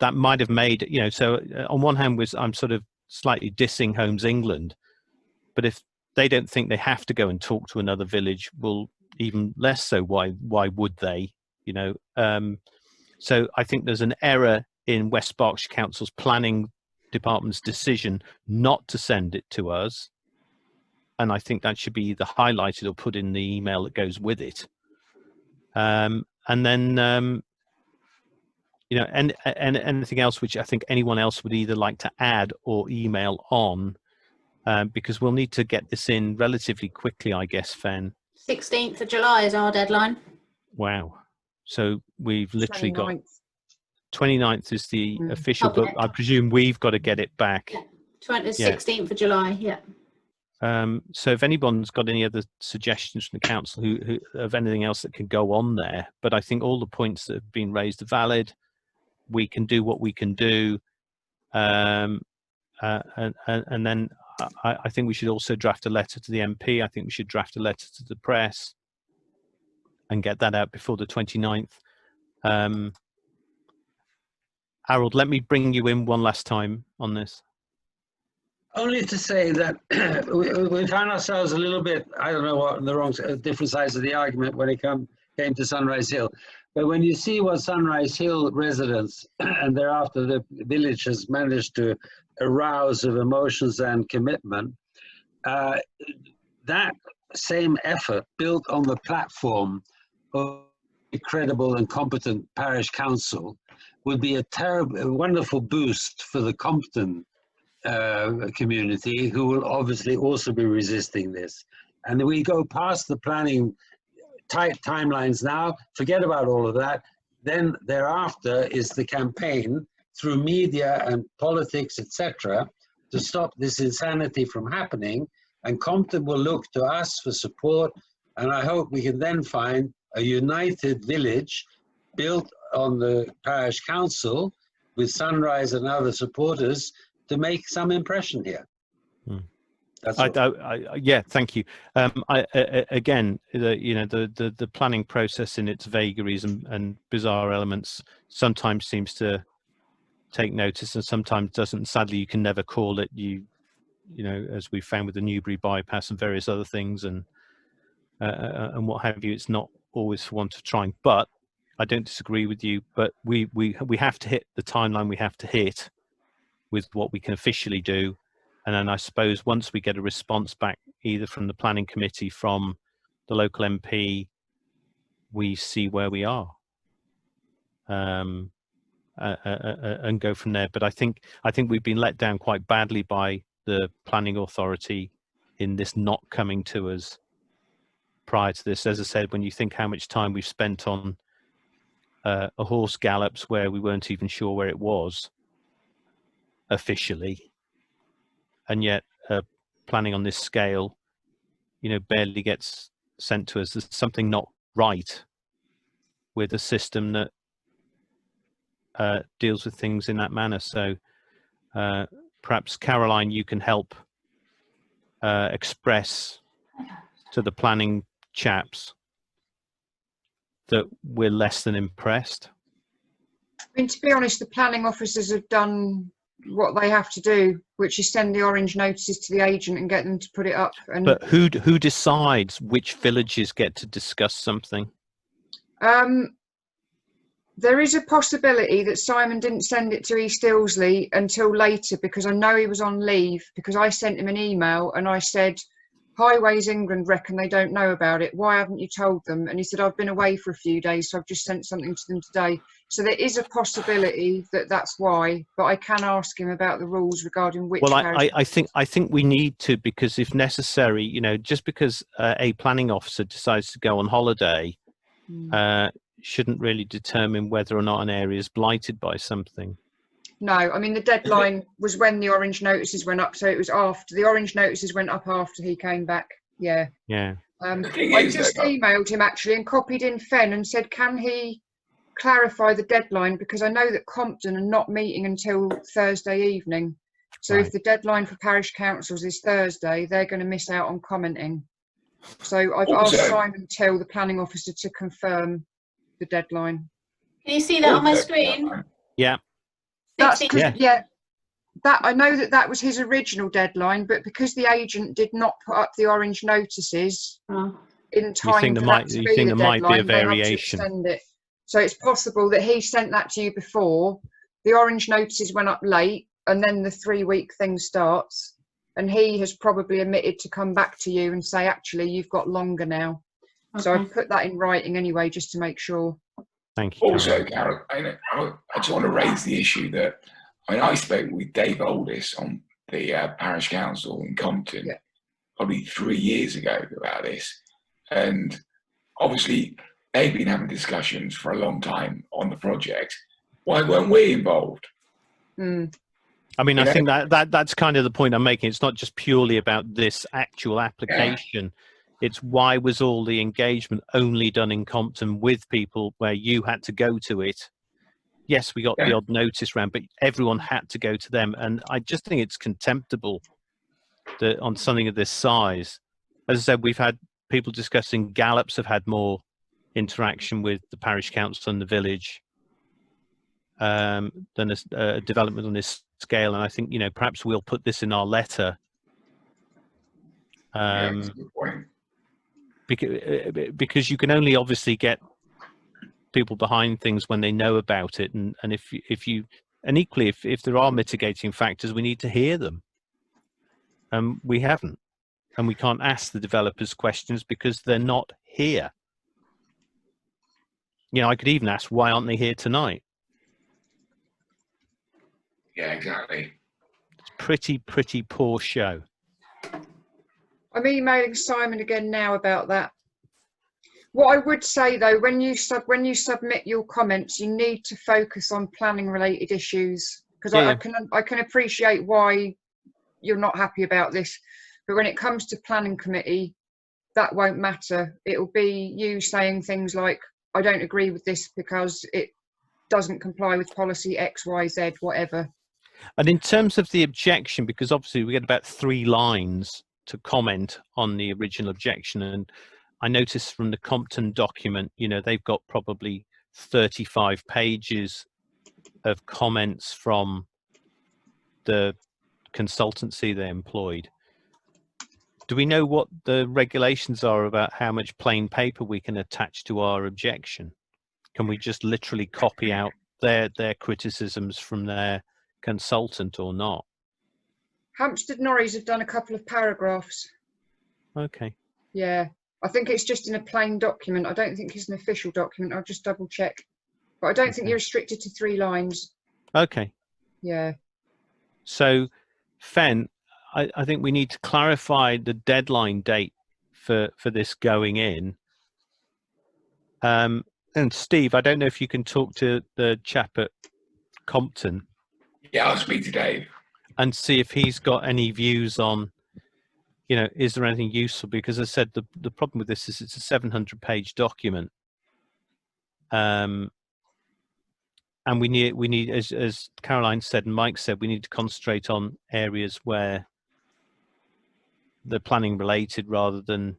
Speaker 1: that might have made, you know, so on one hand I'm sort of slightly dissing Homes England, but if they don't think they have to go and talk to another village, well, even less so, why would they, you know? So I think there's an error in West Berkshire Council's planning department's decision not to send it to us, and I think that should be either highlighted or put in the email that goes with it. And then you know, and anything else which I think anyone else would either like to add or email on, because we'll need to get this in relatively quickly, I guess, Fen.
Speaker 2: 16th of July is our deadline.
Speaker 1: Wow. So we've literally
Speaker 8: 29th.
Speaker 1: got 29th is the official, but I presume we've got to get it back.
Speaker 2: Yeah. 16th of July, yeah.
Speaker 1: So if anyone's got any other suggestions from the council who of anything else that can go on there, but I think all the points that have been raised are valid. We can do what we can do, and then I think we should also draft a letter to the MP. I think we should draft a letter to the press and get that out before the 29th. Harold, let me bring you in one last time on this.
Speaker 9: Only to say that we found ourselves a little bit, I don't know what, on the wrong, different sides of the argument when it came to Sunrise Hill. But when you see what Sunrise Hill residents and thereafter the village has managed to arouse of emotions and commitment, that same effort built on the platform of a credible and competent parish council would be a wonderful boost for the Compton community, who will obviously also be resisting this. And we go past the planning tight timelines now, forget about all of that. Then thereafter is the campaign through media and politics, etc., to stop this insanity from happening. And Compton will look to us for support. And I hope we can then find a united village built on the parish council with Sunrise and other supporters to make some impression here. That's
Speaker 1: yeah, thank you. Again, the planning process in its vagaries and bizarre elements sometimes seems to take notice and sometimes doesn't. Sadly, you can never call it. You know, as we found with the Newbury bypass and various other things and what have you, it's not always for want of trying. But I don't disagree with you. But we have to hit the timeline we have to hit with what we can officially do. And then I suppose once we get a response back, either from the planning committee, from the local MP, we see where we are and go from there. But I think we've been let down quite badly by the planning authority in this not coming to us prior to this. As I said, when you think how much time we've spent on a horse gallops where we weren't even sure where it was officially, and yet planning on this scale, barely gets sent to us. There's something not right with a system that deals with things in that manner. So perhaps, Caroline, you can help express to the planning chaps that we're less than impressed.
Speaker 8: I mean, to be honest, the planning officers have done what they have to do, which is send the orange notices to the agent and get them to put it up. And
Speaker 1: but who decides which villages get to discuss something?
Speaker 8: There is a possibility that Simon didn't send it to East Ilsley until later, because I know he was on leave, because I sent him an email and I said, Highways England reckon they don't know about it. Why haven't you told them? And he said, I've been away for a few days, so I've just sent something to them today. So there is a possibility that that's why, but I can ask him about the rules regarding which. Well,
Speaker 1: I think we need to, because if necessary, just because a planning officer decides to go on holiday, shouldn't really determine whether or not an area is blighted by something.
Speaker 8: No, I mean, the deadline was when the orange notices went up, so it was after the orange notices went up after he came back. Yeah.
Speaker 1: Yeah.
Speaker 8: I just emailed him actually and copied in Fen and said, can he clarify the deadline, because I know that Compton are not meeting until Thursday evening. So if the deadline for parish councils is Thursday, they're going to miss out on commenting. So I've asked Simon Till, the planning officer, to confirm the deadline.
Speaker 2: Can you see that on my screen?
Speaker 1: Yeah.
Speaker 8: That's that I know that was his original deadline, but because the agent did not put up the orange notices in time, there might be a variation. So it's possible that he sent that to you before the orange notices went up late, and then the 3-week thing starts, and he has probably omitted to come back to you and say, actually, you've got longer now. Okay. So I've put that in writing anyway, just to make sure.
Speaker 1: Thank you.
Speaker 3: Also, Carol, I just want to raise the issue that I spoke with Dave Oldis on the parish council in Compton probably 3 years ago about this, and obviously they've been having discussions for a long time on the project. Why weren't we involved?
Speaker 1: I mean, I think that's kind of the point I'm making. It's not just purely about this actual application. It's why was all the engagement only done in Compton with people where you had to go to it? Yes, we got the odd notice round, but everyone had to go to them. And I just think it's contemptible that on something of this size, as I said, we've had people discussing Gallops have had more interaction with the parish council and the village than a development on this scale. And I think, perhaps we'll put this in our letter.
Speaker 3: That's a good point.
Speaker 1: Because you can only obviously get people behind things when they know about it, and equally if there are mitigating factors, we need to hear them. We haven't, and we can't ask the developers questions because they're not here. You know, I could even ask, why aren't they here tonight?
Speaker 3: Yeah, exactly.
Speaker 1: It's pretty poor show.
Speaker 8: I'm emailing Simon again now about that. What I would say though, when you submit your comments, you need to focus on planning related issues, because I can appreciate why you're not happy about this, but when it comes to planning committee, that won't matter. It'll be you saying things like, I don't agree with this because it doesn't comply with policy X, Y, Z, whatever.
Speaker 1: And in terms of the objection, because obviously we get about 3 lines to comment on the original objection, and I noticed from the Compton document, you know, they've got probably 35 pages of comments from the consultancy they employed. Do we know what the regulations are about how much plain paper we can attach to our objection? Can we just literally copy out their criticisms from their consultant or not?
Speaker 8: Hampstead Norreys have done a couple of paragraphs.
Speaker 1: Okay.
Speaker 8: Yeah, I think it's just in a plain document. I don't think it's an official document. I'll just double check. But I don't think you're restricted to 3 lines.
Speaker 1: Okay.
Speaker 8: Yeah.
Speaker 1: So, Fen, I think we need to clarify the deadline date for this going in. And Steve, I don't know if you can talk to the chap at Compton.
Speaker 3: Yeah, I'll speak to Dave.
Speaker 1: And see if he's got any views on, you know, is there anything useful? Because as I said, the problem with this is it's a 700-page document. And we need, as Caroline said and Mike said, we need to concentrate on areas where they're planning related rather than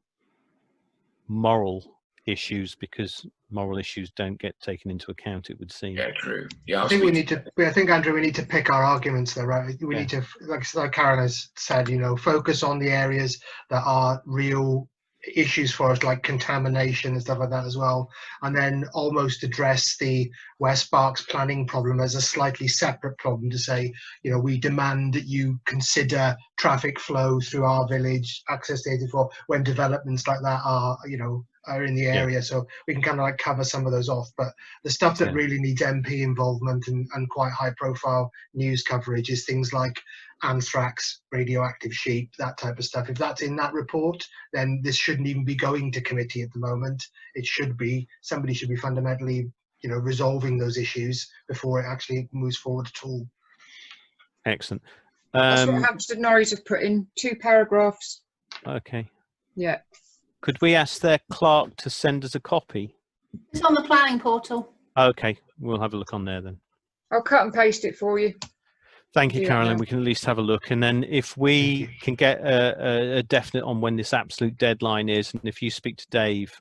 Speaker 1: moral issues, because moral issues don't get taken into account, it would seem.
Speaker 3: Yeah, true. Yeah,
Speaker 6: I think we need to. I think, Andrew, we need to pick our arguments there, right? We need to, like Karen has said, you know, focus on the areas that are real issues for us, like contamination and stuff like that as well, and then almost address the West Berks planning problem as a slightly separate problem, to say, you know, we demand that you consider traffic flow through our village, access data for when developments like that are, you know, are in the area. So we can kind of like cover some of those off, but the stuff that really needs MP involvement and quite high profile news coverage is things like anthrax, radioactive sheep, that type of stuff. If that's in that report, then this shouldn't even be going to committee at the moment. It should be, somebody should be fundamentally, you know, resolving those issues before it actually moves forward at all.
Speaker 1: Excellent.
Speaker 8: That's what Hampstead Norreys have put in 2 paragraphs.
Speaker 1: Okay.
Speaker 8: Yeah.
Speaker 1: Could we ask their clerk to send us a copy?
Speaker 2: It's on the planning portal.
Speaker 1: Okay, we'll have a look on there then.
Speaker 8: I'll cut and paste it for you.
Speaker 1: Thank you, Carolyn. We can at least have a look. And then if we can get a definite on when this absolute deadline is, and if you speak to Dave,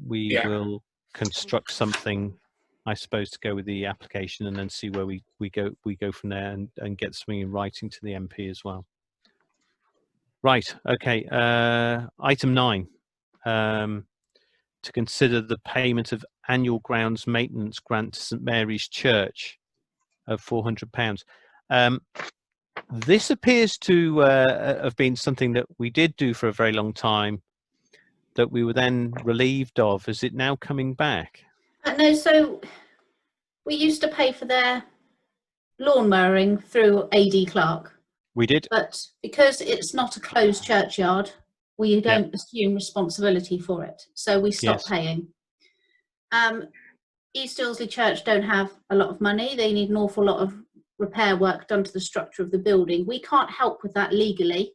Speaker 1: we will construct something, I suppose, to go with the application, and then see where we go from there, and get something in writing to the MP as well. Right, okay. Item 9, to consider the payment of annual grounds maintenance grant to St Mary's Church of £400. This appears to have been something that we did do for a very long time, that we were then relieved of. Is it now coming back?
Speaker 2: No, so we used to pay for their lawn mowing through AD Clark.
Speaker 1: We did.
Speaker 2: But because it's not a closed churchyard, we don't assume responsibility for it. So we stopped paying. East Ilsley Church don't have a lot of money. They need an awful lot of repair work done to the structure of the building. We can't help with that legally.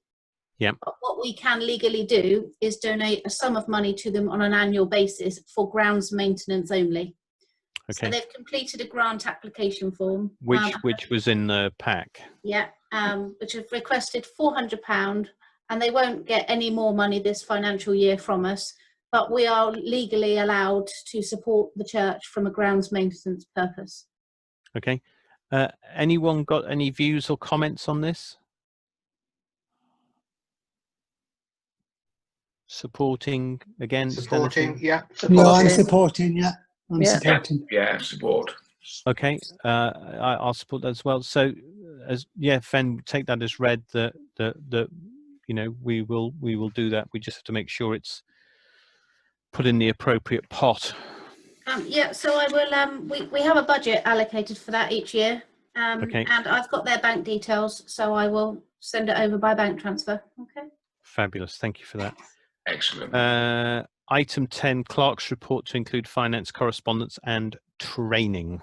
Speaker 1: Yeah.
Speaker 2: But what we can legally do is donate a sum of money to them on an annual basis for grounds maintenance only.
Speaker 1: Okay.
Speaker 2: So they've completed a grant application form.
Speaker 1: Which was in the pack.
Speaker 2: Yeah, which have requested £400, and they won't get any more money this financial year from us, but we are legally allowed to support the church from a grounds maintenance purpose.
Speaker 1: Okay. Anyone got any views or comments on this? Supporting, against?
Speaker 6: Supporting,
Speaker 1: anything?
Speaker 6: yeah.
Speaker 5: No, I'm supporting, yeah. I'm
Speaker 4: Yeah.
Speaker 5: supporting.
Speaker 3: Yeah, support.
Speaker 1: Okay, I'll support that as well. So, Fen, take that as read that you know we will do that. We just have to make sure it's put in the appropriate pot.
Speaker 2: Yeah, so I will. We have a budget allocated for that each year,
Speaker 1: Okay.
Speaker 2: and I've got their bank details, so I will send it over by bank transfer. Okay.
Speaker 1: Fabulous. Thank you for that.
Speaker 3: Excellent.
Speaker 1: Item 10, Clerk's report to include finance correspondence and training.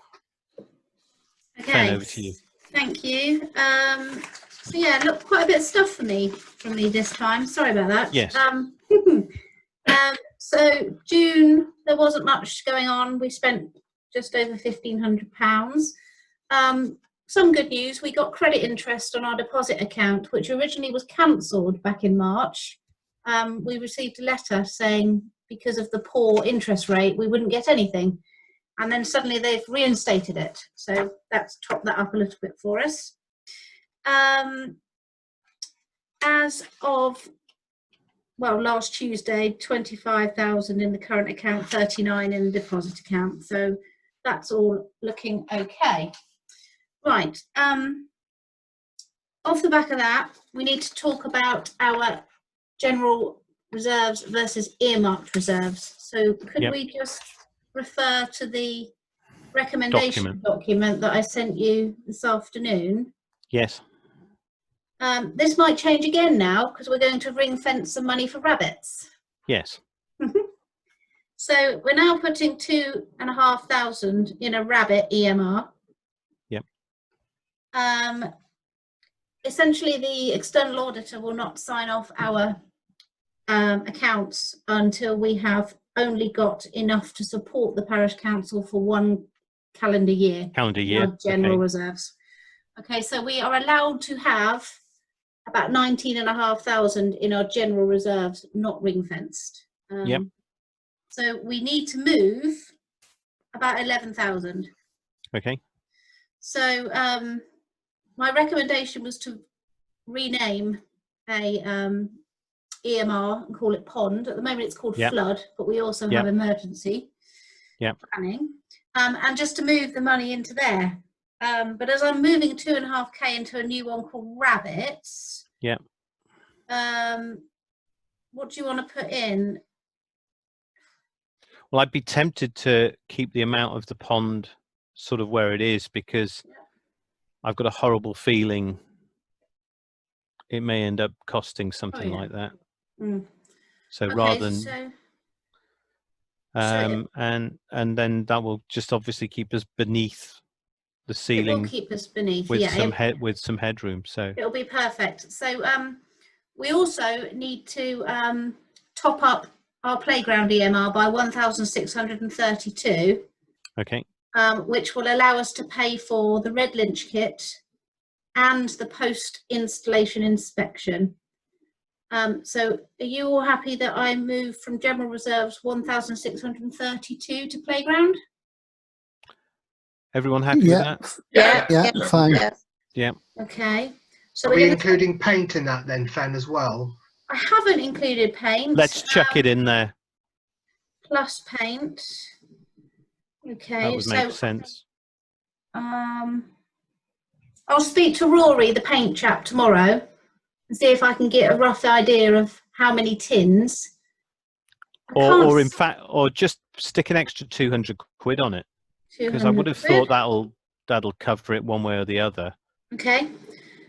Speaker 2: Okay.
Speaker 1: Fen, over to you.
Speaker 2: Thank you. So yeah, look, quite a bit of stuff from me this time. Sorry about that.
Speaker 1: Yes.
Speaker 2: So June, there wasn't much going on. We spent just over £1,500. Some good news, we got credit interest on our deposit account, which originally was cancelled back in March. We received a letter saying because of the poor interest rate, we wouldn't get anything. And then suddenly they've reinstated it. So that's topped that up a little bit for us. As of, well, last Tuesday, 25,000 in the current account, 39 in the deposit account. So that's all looking okay. Right. Off the back of that, we need to talk about our general reserves versus earmarked reserves. So could we just refer to the recommendation document that I sent you this afternoon?
Speaker 1: Yes.
Speaker 2: This might change again now because we're going to ring fence some money for rabbits.
Speaker 1: Yes.
Speaker 2: So we're now putting 2,500 in a rabbit EMR.
Speaker 1: Yep.
Speaker 2: Essentially, the external auditor will not sign off our accounts until we have only got enough to support the parish council for 1 calendar year. General reserves. Okay, so we are allowed to have about 19,500 in our general reserves, not ring fenced. So we need to move about 11,000.
Speaker 1: Okay.
Speaker 2: So my recommendation was to rename a EMR and call it Pond. At the moment it's called Flood, but we also have emergency planning. And just to move the money into there. But as I'm moving 2.5k into a new one called Rabbits, what do you want to put in?
Speaker 1: Well, I'd be tempted to keep the amount of the pond sort of where it is because I've got a horrible feeling it may end up costing something like that. So
Speaker 2: okay,
Speaker 1: rather than and then that will just obviously keep us beneath the ceiling.
Speaker 2: It will keep us beneath,
Speaker 1: with some headroom. So
Speaker 2: it'll be perfect. So we also need to top up our playground EMR by 1,632.
Speaker 1: Okay.
Speaker 2: Which will allow us to pay for the red lynch kit and the post-installation inspection. So are you all happy that I move from general reserves 1,632 to playground?
Speaker 1: Everyone happy with that?
Speaker 5: Yeah, fine.
Speaker 1: Yeah.
Speaker 2: Okay. So
Speaker 6: are we including paint in that then, Fen, as well?
Speaker 2: I haven't included paint.
Speaker 1: Let's chuck it in there.
Speaker 2: Plus paint. Okay.
Speaker 1: That would make sense.
Speaker 2: I'll speak to Rory, the paint chap, tomorrow and see if I can get a rough idea of how many tins.
Speaker 1: Or in fact, or just stick an extra 200 quid on it. Because I would have thought that'll cover it one way or the other.
Speaker 2: Okay,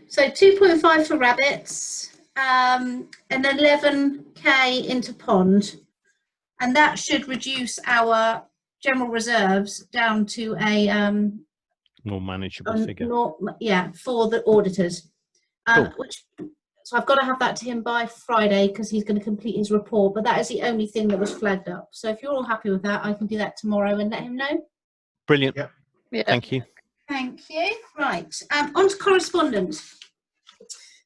Speaker 2: so 2.5 for rabbits, and 11k into pond, and that should reduce our general reserves down to a
Speaker 1: more manageable figure.
Speaker 2: For the auditors.
Speaker 1: Cool.
Speaker 2: So I've got to have that to him by Friday because he's going to complete his report. But that is the only thing that was flagged up. So if you're all happy with that, I can do that tomorrow and let him know.
Speaker 1: Brilliant. Thank you.
Speaker 2: Thank you. Right. On to correspondence.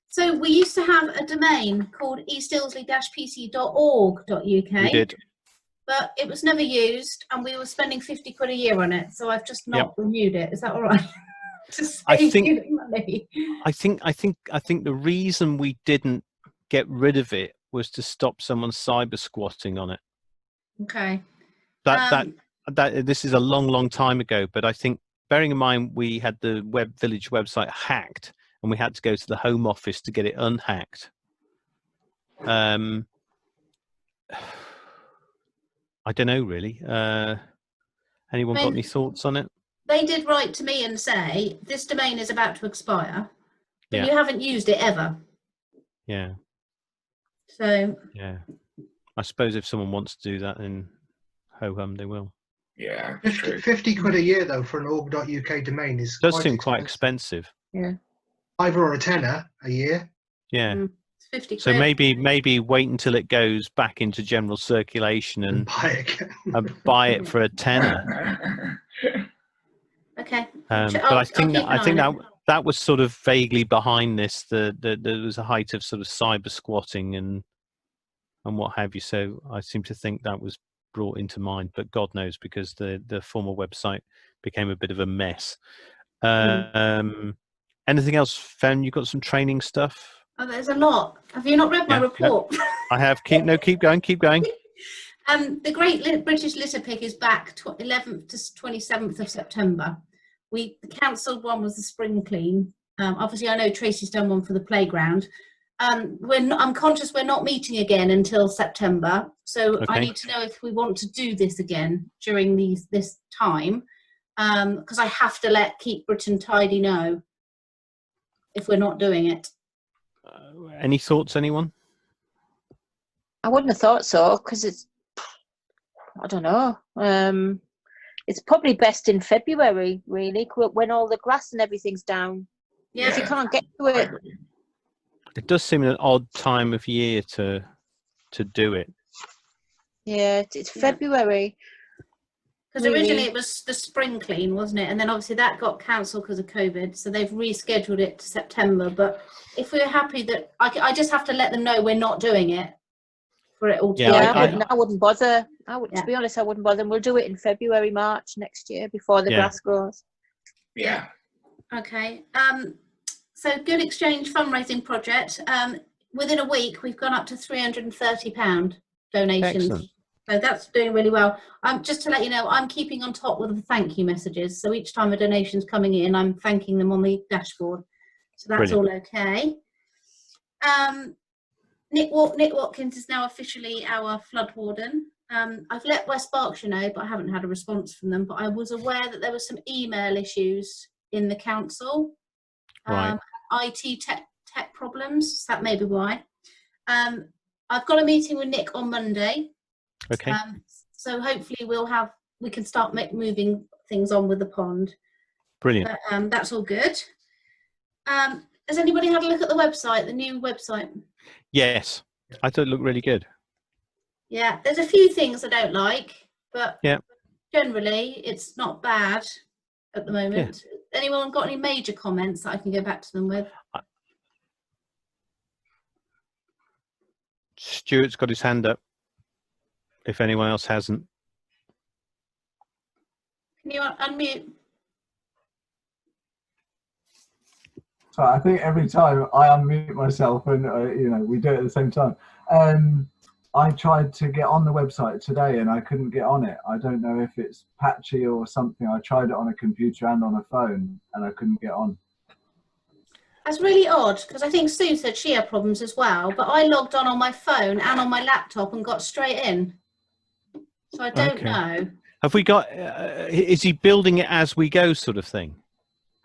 Speaker 2: So we used to have a domain called eastilsley-pc.org.uk.
Speaker 1: We did.
Speaker 2: But it was never used, and we were spending 50 quid a year on it. So I've just not renewed it. Is that all right?
Speaker 1: I think the reason we didn't get rid of it was to stop someone cyber squatting on it.
Speaker 2: Okay.
Speaker 1: that this is a long time ago, but I think, bearing in mind we had the village website hacked and we had to go to the Home Office to get it unhacked. I don't know really. Anyone got any thoughts on it?
Speaker 2: They did write to me and say, this domain is about to expire, but
Speaker 1: Yeah.
Speaker 2: you haven't used it ever.
Speaker 1: Yeah.
Speaker 2: So
Speaker 1: Yeah. I suppose if someone wants to do that in ho-hum, they will.
Speaker 3: Yeah,
Speaker 6: 50 quid a year though for an org.uk domain is
Speaker 1: Does seem quite expensive.
Speaker 4: Yeah.
Speaker 6: Either or a tenner a year.
Speaker 1: Yeah.
Speaker 2: it's 50 quid.
Speaker 1: So maybe wait until it goes back into general circulation and
Speaker 6: buy it.
Speaker 1: and buy it for a tenner.
Speaker 2: Okay.
Speaker 1: But
Speaker 2: I'll
Speaker 1: I think
Speaker 2: keep an eye on it.
Speaker 1: that was sort of vaguely behind this. There was a height of sort of cyber squatting and what have you. So I seem to think that was brought into mind, but God knows, because the former website became a bit of a mess. Anything else, Fen? You got some training stuff?
Speaker 2: Oh, there's a lot. Have you not read my report?
Speaker 1: I have. Keep going.
Speaker 2: The Great British Litter Pick is back 11th to 27th of September. The cancelled one was the spring clean. Obviously, I know Tracy's done one for the playground. I'm conscious we're not meeting again until September, so
Speaker 1: Okay.
Speaker 2: I need to know if we want to do this again during this time, because I have to let Keep Britain Tidy know if we're not doing it.
Speaker 1: Any thoughts, anyone?
Speaker 4: I wouldn't have thought so, because it's, I don't know. It's probably best in February, really, when all the grass and everything's down.
Speaker 2: Yeah.
Speaker 4: If you can't get to it.
Speaker 1: It does seem an odd time of year to do it.
Speaker 4: Yeah, it's February.
Speaker 2: Because originally it was the spring clean, wasn't it? And then obviously that got cancelled because of COVID, so they've rescheduled it to September. But if we're happy that I just have to let them know we're not doing it for it all to
Speaker 4: I wouldn't bother. To be honest, I wouldn't bother. We'll do it in February, March next year before the grass grows.
Speaker 3: Yeah.
Speaker 2: Okay. So Good Exchange fundraising project. Within a week, we've gone up to £330 donations.
Speaker 1: Excellent.
Speaker 2: So that's doing really well. Just to let you know, I'm keeping on top with the thank you messages. So each time a donation's coming in, I'm thanking them on the dashboard. So that's all okay. Nick Watkins is now officially our flood warden. I've let West Berkshire know, but I haven't had a response from them. But I was aware that there were some email issues in the council.
Speaker 1: Right.
Speaker 2: IT tech problems. So that may be why. I've got a meeting with Nick on Monday.
Speaker 1: Okay.
Speaker 2: So hopefully we can start moving things on with the pond.
Speaker 1: Brilliant.
Speaker 2: But, that's all good. Has anybody had a look at the website, the new website?
Speaker 1: Yes, I thought it looked really good.
Speaker 2: Yeah, there's a few things I don't like, but
Speaker 1: yeah,
Speaker 2: generally it's not bad at the moment. Yeah. Anyone got any major comments that I can go back to them with?
Speaker 1: Stuart's got his hand up, if anyone else hasn't.
Speaker 2: Can you unmute?
Speaker 10: So I think every time I unmute myself and we do it at the same time. I tried to get on the website today and I couldn't get on it. I don't know if it's patchy or something. I tried it on a computer and on a phone and I couldn't get on.
Speaker 2: That's really odd, because I think Sue said she had problems as well, but I logged on my phone and on my laptop and got straight in. So I don't know.
Speaker 1: Have we got, is he building it as we go sort of thing?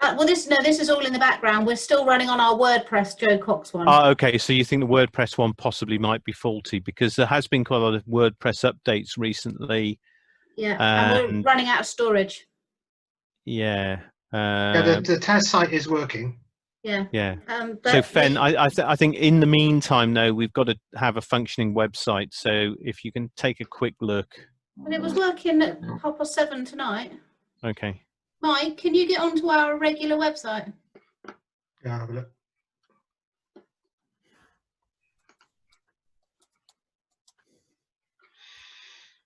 Speaker 2: Well, this is all in the background. We're still running on our WordPress Joe Cox one.
Speaker 1: Oh, okay. So you think the WordPress one possibly might be faulty, because there has been quite a lot of WordPress updates recently.
Speaker 2: Yeah, and we're running out of storage.
Speaker 1: Yeah.
Speaker 6: The test site is working.
Speaker 2: Yeah.
Speaker 1: Yeah. So Fen, I think in the meantime, though, we've got to have a functioning website. So if you can take a quick look.
Speaker 2: Well, it was working at 7:30 tonight.
Speaker 1: Okay.
Speaker 2: Mike, can you get onto our regular website?
Speaker 6: Yeah, have a look.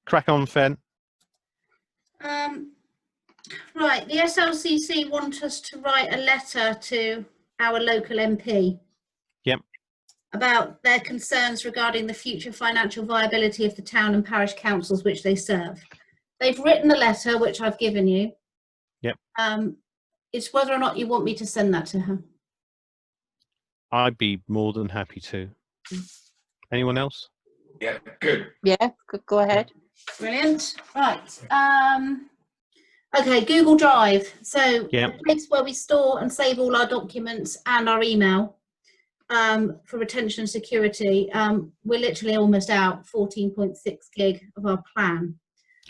Speaker 1: Crack on, Fen.
Speaker 2: Right, the SLCC want us to write a letter to our local MP.
Speaker 1: Yep.
Speaker 2: About their concerns regarding the future financial viability of the town and parish councils which they serve. they've written a letter which I've given you.
Speaker 1: Yep.
Speaker 2: It's whether or not you want me to send that to her.
Speaker 1: I'd be more than happy to. Anyone else?
Speaker 3: Yeah, good.
Speaker 4: Yeah, go ahead.
Speaker 2: Brilliant. Right. Okay, Google Drive. So
Speaker 1: Yeah.
Speaker 2: the place where we store and save all our documents and our email for retention and security. We're literally almost out, 14.6 gig of our plan.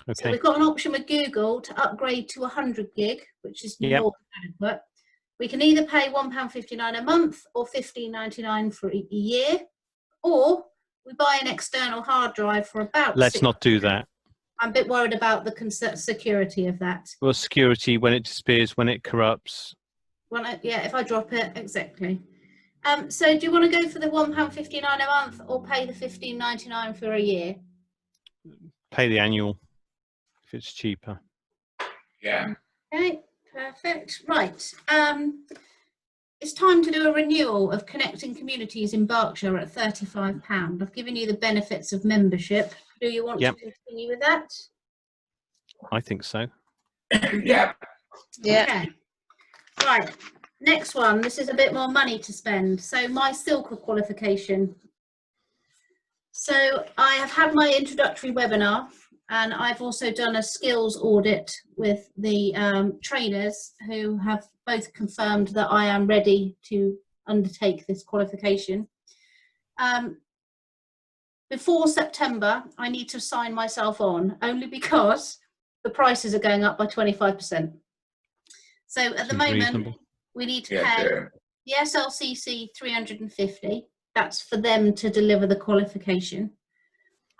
Speaker 2: So
Speaker 1: Okay.
Speaker 2: we've got an option with Google to upgrade to 100 gig, which is
Speaker 1: Yep.
Speaker 2: more than adequate. We can either pay £1.59 a month or £15.99 for a year, or we buy an external hard drive for about
Speaker 1: Let's not do
Speaker 2: £600.
Speaker 1: that.
Speaker 2: I'm a bit worried about the security of that.
Speaker 1: Well, security, when it disappears, when it corrupts.
Speaker 2: Yeah, if I drop it, exactly. So do you want to go for the £1.59 a month or pay the £15.99 for a year?
Speaker 1: Pay the annual if it's cheaper.
Speaker 3: Yeah.
Speaker 2: Okay, perfect. Right. It's time to do a renewal of Connecting Communities in Berkshire at £35. I've given you the benefits of membership. Do you want
Speaker 1: Yep.
Speaker 2: to continue with that?
Speaker 1: I think so.
Speaker 3: Yeah.
Speaker 4: Yeah.
Speaker 2: Okay. Right. Next one. This is a bit more money to spend. So my Silker qualification. So I have had my introductory webinar, and I've also done a skills audit with the trainers who have both confirmed that I am ready to undertake this qualification. Before September, I need to sign myself on, only because the prices are going up by 25%. So at the
Speaker 1: Seems
Speaker 2: moment,
Speaker 1: reasonable.
Speaker 2: we need to
Speaker 3: Yeah,
Speaker 2: pay
Speaker 3: sure.
Speaker 2: the SLCC 350. That's for them to deliver the qualification.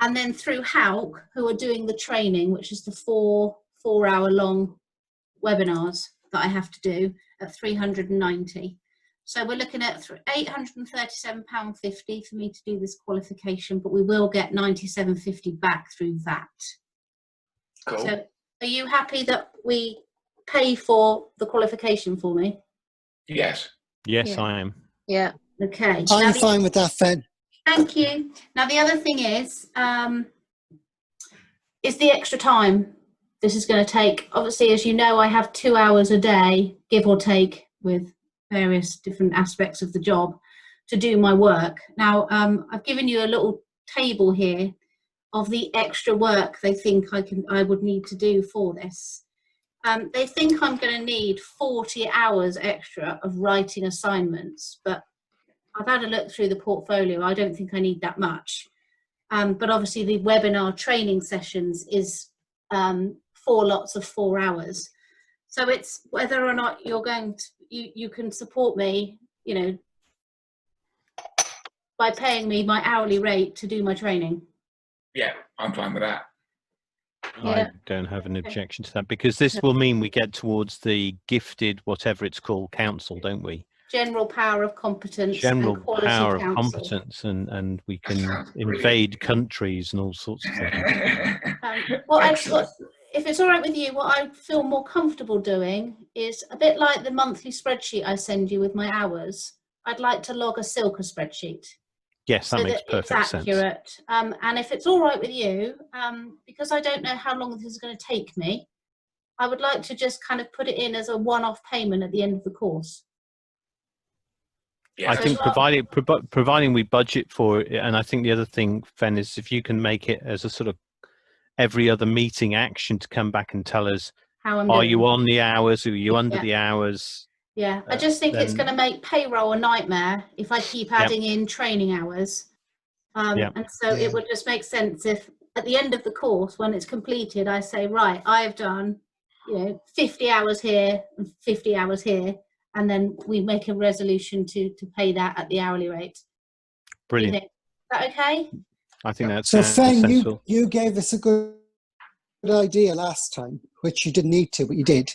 Speaker 2: And then through HALC, who are doing the training, which is the four-hour-long webinars that I have to do at 390. So we're looking at £837.50 for me to do this qualification, but we will get £97.50 back through that.
Speaker 3: Cool.
Speaker 2: So are you happy that we pay for the qualification for me?
Speaker 3: Yes.
Speaker 1: Yes,
Speaker 4: Yeah.
Speaker 1: I am.
Speaker 4: Yeah.
Speaker 2: Okay.
Speaker 5: I'm fine with that, Fen.
Speaker 2: Thank you. Now the other thing is the extra time this is going to take. Obviously, as you know, I have 2 hours a day, give or take, with various different aspects of the job to do my work. Now, I've given you a little table here of the extra work they think I would need to do for this. They think I'm going to need 40 hours extra of writing assignments, but I've had a look through the portfolio. I don't think I need that much. But obviously the webinar training sessions is 4 lots of 4 hours. So it's whether or not you're going to, you can support me, you know, by paying me my hourly rate to do my training.
Speaker 3: Yeah, I'm fine with that.
Speaker 1: I don't have an objection to that, because this will mean we get towards the gifted, whatever it's called, council, don't we?
Speaker 2: General power of competence.
Speaker 1: General
Speaker 2: and quality
Speaker 1: power of
Speaker 2: council.
Speaker 1: competence, and we can
Speaker 3: Sounds brilliant.
Speaker 1: invade countries and all sorts of things.
Speaker 3: Excellent.
Speaker 2: If it's all right with you, what I feel more comfortable doing is a bit like the monthly spreadsheet I send you with my hours. I'd like to log a Silker spreadsheet.
Speaker 1: Yes, that
Speaker 2: So
Speaker 1: makes
Speaker 2: that
Speaker 1: perfect
Speaker 2: it's
Speaker 1: sense.
Speaker 2: accurate. And if it's all right with you, because I don't know how long this is going to take me, I would like to just kind of put it in as a one-off payment at the end of the course.
Speaker 3: Yeah,
Speaker 1: I think providing we budget for it, and I think the other thing, Fen, is if you can make it as a sort of every other meeting action to come back and tell us,
Speaker 2: How I'm
Speaker 1: are
Speaker 2: doing.
Speaker 1: you on the hours? Are you under
Speaker 2: Yeah.
Speaker 1: the hours?
Speaker 2: Yeah, I just think it's
Speaker 1: then-
Speaker 2: going to make payroll a nightmare if I keep adding in training hours.
Speaker 1: Yep.
Speaker 2: And so it would just make sense if at the end of the course, when it's completed, I say, right, I've done, 50 hours here and 50 hours here. And then we make a resolution to pay that at the hourly rate.
Speaker 1: Brilliant.
Speaker 2: Is that okay?
Speaker 1: I think that's
Speaker 5: So Fen,
Speaker 1: sensible.
Speaker 5: you gave us a good idea last time, which you didn't need to, but you did,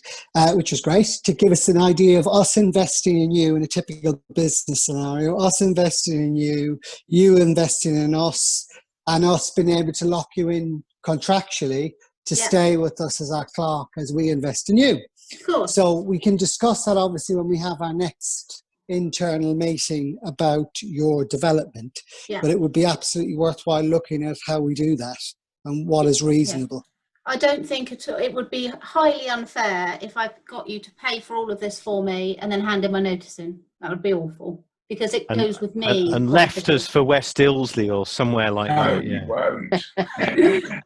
Speaker 5: which was great, to give us an idea of us investing in you in a typical business scenario, us investing in you, you investing in us, and us being able to lock you in contractually to stay with us as our clerk as we invest in you.
Speaker 2: Of course.
Speaker 5: So we can discuss that obviously when we have our next internal meeting about your development, but it would be absolutely worthwhile looking at how we do that and what is reasonable.
Speaker 2: I don't think it would be highly unfair if I got you to pay for all of this for me and then hand in my notice in. That would be awful, because it goes with me.
Speaker 1: And left us for West Ilsley or somewhere like
Speaker 3: No,
Speaker 1: that.
Speaker 3: you
Speaker 1: Yeah.
Speaker 3: won't.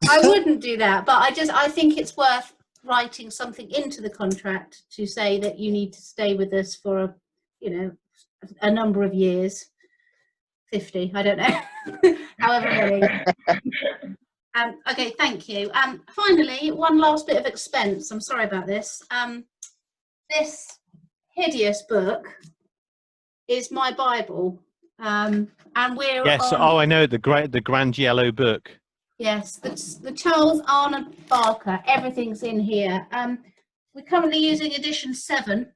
Speaker 2: I wouldn't do that, but I think it's worth writing something into the contract to say that you need to stay with us for a number of years, 50, I don't know, however many. Okay, thank you. Finally, one last bit of expense. I'm sorry about this. This hideous book is my Bible, and we're
Speaker 1: Yes.
Speaker 2: on,
Speaker 1: Oh, I know, the grand yellow book.
Speaker 2: yes, the Charles Arnold Barker. Everything's in here. We're currently using edition 7,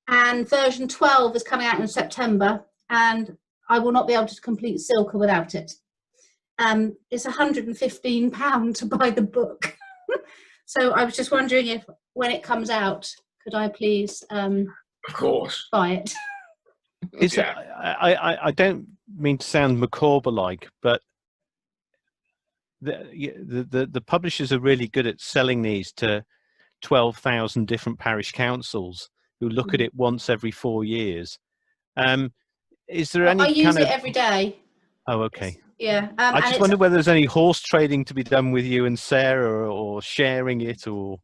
Speaker 2: and version 12 is coming out in September, and I will not be able to complete Silka without it. It's £115 to buy the book. So I was just wondering if, when it comes out, could I please
Speaker 3: Of course.
Speaker 2: buy it?
Speaker 1: I don't mean to sound Macabre-like, but the publishers are really good at selling these to 12,000 different parish councils who look at it once every 4 years. Is there any
Speaker 2: I use
Speaker 1: kind
Speaker 2: it
Speaker 1: of...
Speaker 2: every day.
Speaker 1: Oh, okay.
Speaker 2: Yeah.
Speaker 1: I just wonder whether there's any horse trading to be done with you and Sarah, or sharing it, or...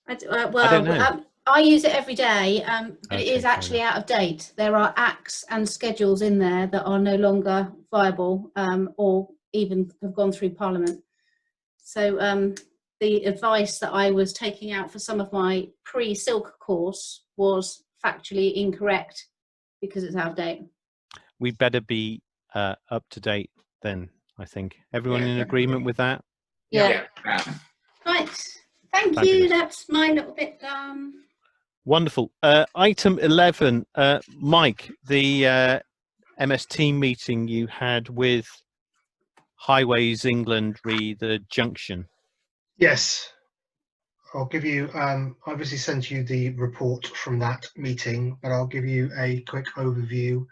Speaker 1: I don't know.
Speaker 2: I use it every day, but it
Speaker 1: Okay,
Speaker 2: is actually out of date. There are acts and schedules in there that are no longer viable, or even have gone through Parliament. So the advice that I was taking out for some of my pre-Silk course was factually incorrect because it's out of date.
Speaker 1: We better be up to date then, I think. Everyone in agreement with that?
Speaker 4: Yeah.
Speaker 2: Right. Thank
Speaker 1: Fabulous.
Speaker 2: you. That's my little bit done.
Speaker 1: Wonderful. Item 11, Mike, the MS team meeting you had with Highways England re the junction.
Speaker 6: Yes, I'll give you, obviously sent you the report from that meeting, but I'll give you a quick overview.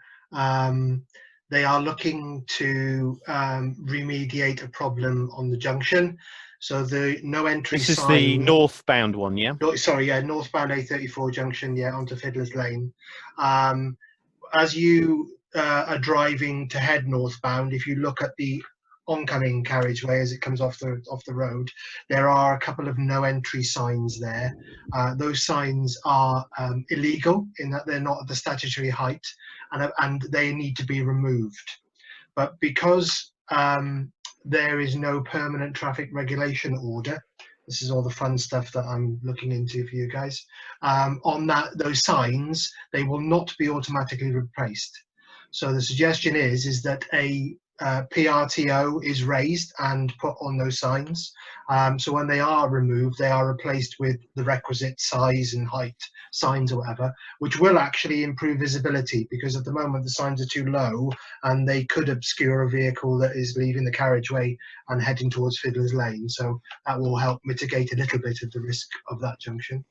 Speaker 6: They are looking to remediate a problem on the junction. So the no entry sign.
Speaker 1: This is the northbound one, yeah?
Speaker 6: Sorry, yeah, northbound A34 junction, yeah, onto Fiddler's Lane. As you are driving to head northbound, if you look at the oncoming carriageway as it comes off the road, there are a couple of no entry signs there. Those signs are illegal in that they're not at the statutory height, and they need to be removed. But because there is no permanent traffic regulation order, this is all the fun stuff that I'm looking into for you guys, on those signs, they will not be automatically replaced. So the suggestion is that a PRTO is raised and put on those signs. So when they are removed, they are replaced with the requisite size and height signs or whatever, which will actually improve visibility, because at the moment the signs are too low and they could obscure a vehicle that is leaving the carriageway and heading towards Fiddler's Lane. So that will help mitigate a little bit of the risk of that junction.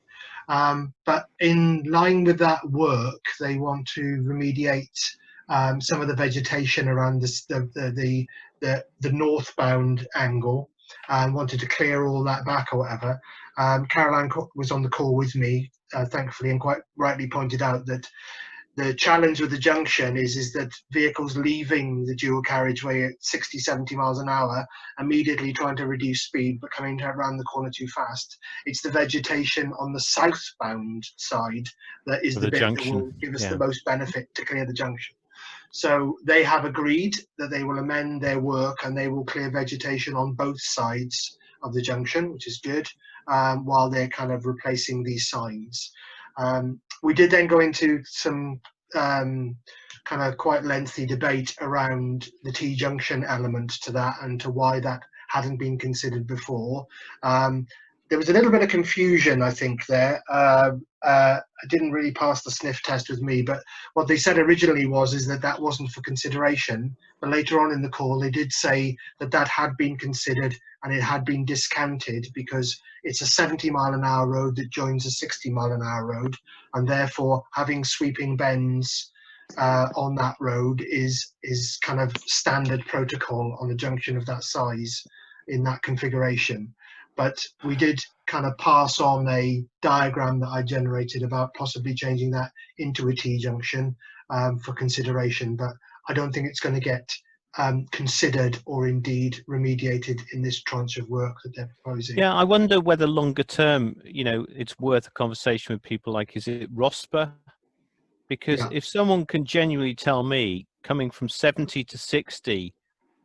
Speaker 6: But in line with that work, they want to remediate some of the vegetation around the northbound angle, and wanted to clear all that back or whatever. Caroline was on the call with me, thankfully, and quite rightly pointed out that the challenge with the junction is that vehicles leaving the dual carriageway at 60, 70 miles an hour, immediately trying to reduce speed, but coming around the corner too fast. It's the vegetation on the southbound side that is the bit that will give us the most benefit to clear the junction. So they have agreed that they will amend their work and they will clear vegetation on both sides of the junction, which is good, while they're kind of replacing these signs. We did then go into some kind of quite lengthy debate around the T-junction element to that and to why that hadn't been considered before. There was a little bit of confusion, I think, there. It didn't really pass the sniff test with me, but what they said originally is that that wasn't for consideration. But later on in the call, they did say that that had been considered and it had been discounted because it's a 70-mile-an-hour road that joins a 60-mile-an-hour road, and therefore having sweeping bends on that road is kind of standard protocol on a junction of that size in that configuration. but we did kind of pass on a diagram that I generated about possibly changing that into a T-junction for consideration, but I don't think it's going to get considered or indeed remediated in this tranche of work that they're proposing.
Speaker 1: Yeah, I wonder whether longer term, it's worth a conversation with people like, is it ROSPA? Because if someone can genuinely tell me coming from 70 to 60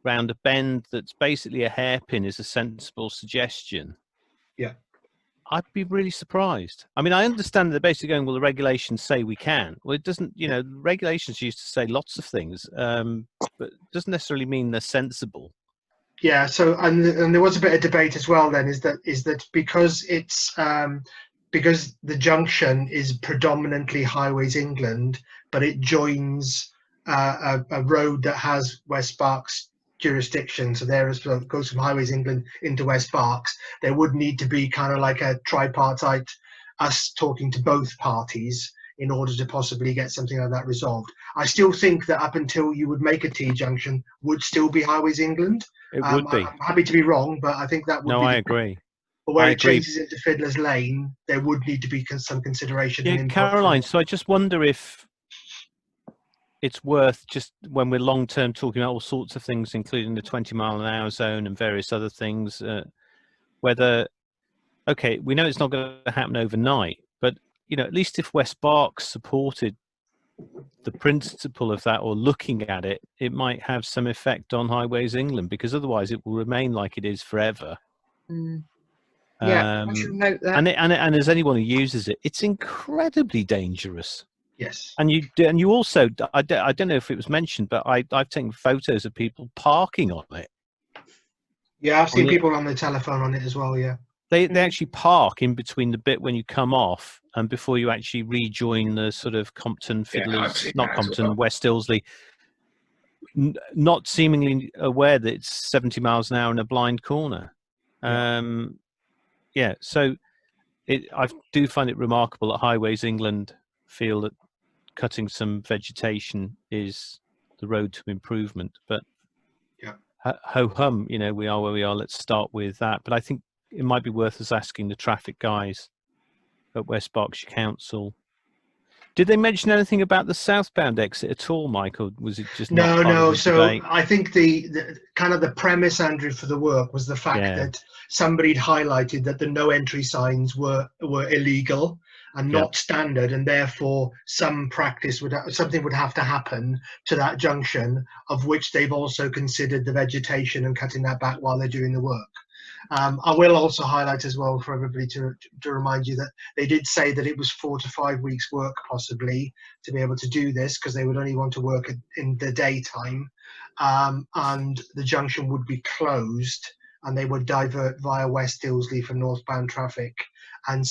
Speaker 1: round a bend that's basically a hairpin is a sensible suggestion, I'd be really surprised. I mean, I understand they're basically going, well, the regulations say we can. Well, it doesn't, the regulations used to say lots of things, but it doesn't necessarily mean they're sensible.
Speaker 6: Yeah, so, and there was a bit of debate as well then, is that because it's, because the junction is predominantly Highways England, but it joins a road that has West Berks jurisdiction, so there as well, goes from Highways England into West Berks, there would need to be kind of like a tripartite, us talking to both parties in order to possibly get something like that resolved. I still think that up until you would make a T-junction would still be Highways England.
Speaker 1: It would be.
Speaker 6: I'm happy to be wrong, but I think that would be.
Speaker 1: No, I agree.
Speaker 6: But where it changes into Fiddler's Lane, there would need to be some consideration.
Speaker 1: Yeah, Caroline, so I just wonder if it's worth, just when we're long-term talking about all sorts of things, including the 20-mile-an-hour zone and various other things, whether, okay, we know it's not going to happen overnight, but, at least if West Berks supported the principle of that or looking at it, it might have some effect on Highways England, because otherwise it will remain like it is forever.
Speaker 8: Yeah, I should note that.
Speaker 1: And as anyone who uses it, it's incredibly dangerous.
Speaker 6: Yes.
Speaker 1: And you also, I don't know if it was mentioned, but I've taken photos of people parking on it.
Speaker 6: Yeah, I've seen people on the telephone on it as well. Yeah.
Speaker 1: They actually park in between the bit when you come off and before you actually rejoin the sort of Compton Fiddlers, not Compton, West Ilsley, not seemingly aware that it's 70 miles an hour in a blind corner. Yeah, so I do find it remarkable that Highways England feel that cutting some vegetation is the road to improvement. But ho hum, we are where we are. Let's start with that. But I think it might be worth us asking the traffic guys at West Berkshire Council. Did they mention anything about the southbound exit at all, Mike, or was it just not
Speaker 6: no? So I think the kind of the premise, Andrew, for the work was the fact that somebody had highlighted that the no entry signs were illegal and not standard, and therefore something would have to happen to that junction, of which they've also considered the vegetation and cutting that back while they're doing the work. I will also highlight as well for everybody to remind you that they did say that it was 4 to 5 weeks work possibly to be able to do this, because they would only want to work in the daytime, and the junction would be closed and they would divert via West Ilsley for northbound traffic, and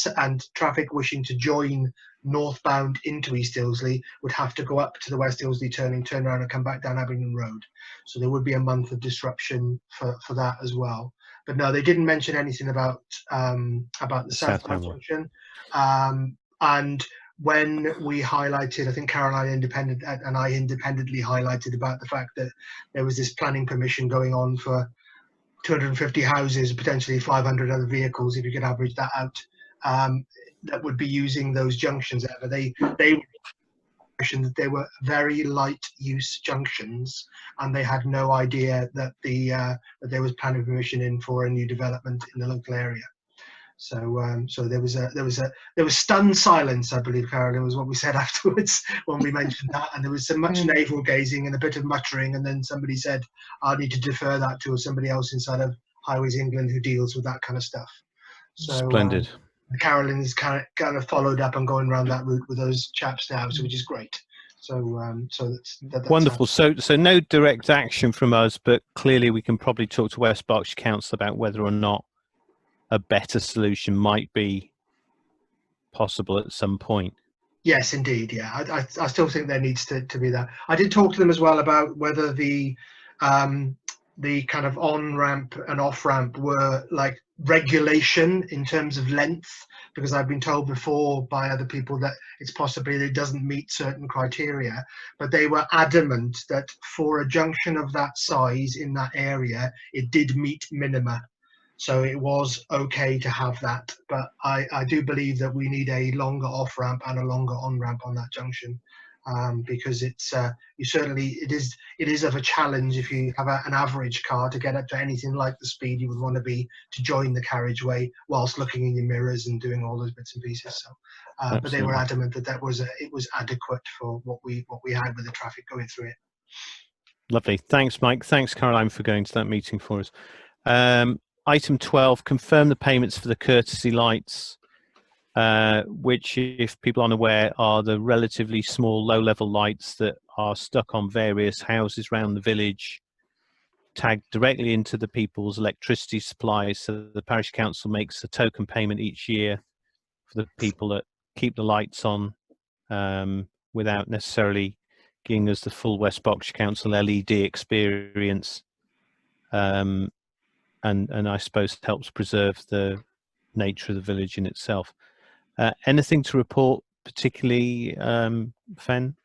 Speaker 6: traffic wishing to join northbound into East Ilsley would have to go up to the West Ilsley turning, turn around and come back down Abingdon Road. So there would be a month of disruption for that as well. But no, they didn't mention anything about the southbound junction. And when we highlighted, I think Caroline and I independently highlighted about the fact that there was this planning permission going on for 250 houses, potentially 500 other vehicles, if you could average that out, that would be using those junctions. They mentioned that they were very light use junctions, and they had no idea that that there was planning permission in for a new development in the local area. So so there was stunned silence, I believe, Caroline, was what we said afterwards when we mentioned that, and there was so much navel gazing and a bit of muttering, and then somebody said, I need to defer that to somebody else inside of Highways England who deals with that kind of stuff. So
Speaker 1: splendid.
Speaker 6: Caroline's kind of followed up and going around that route with those chaps now, so which is great. So so that's
Speaker 1: wonderful. So no direct action from us, but clearly we can probably talk to West Berkshire Council about whether or not a better solution might be possible at some point.
Speaker 6: Yes, indeed. Yeah, I still think there needs to be that. I did talk to them as well about whether the kind of on-ramp and off-ramp were like regulation in terms of length, because I've been told before by other people that it's possibly that it doesn't meet certain criteria, but they were adamant that for a junction of that size in that area, it did meet minima. So it was okay to have that, but I do believe that we need a longer off ramp and a longer on ramp on that junction, because it's it is of a challenge if you have an average car to get up to anything like the speed you would want to be to join the carriageway whilst looking in your mirrors and doing all those bits and pieces. So, but they were adamant that it was adequate for what we had with the traffic going through it.
Speaker 1: Lovely. Thanks, Mike. Thanks, Caroline, for going to that meeting for us. Item 12, confirm the payments for the courtesy lights, which, if people aren't aware, are the relatively small low-level lights that are stuck on various houses around the village, tagged directly into the people's electricity supplies. So the parish council makes a token payment each year for the people that keep the lights on, without necessarily giving us the full West Berkshire Council LED experience. And I suppose it helps preserve the nature of the village in itself. Anything to report, particularly, Fen?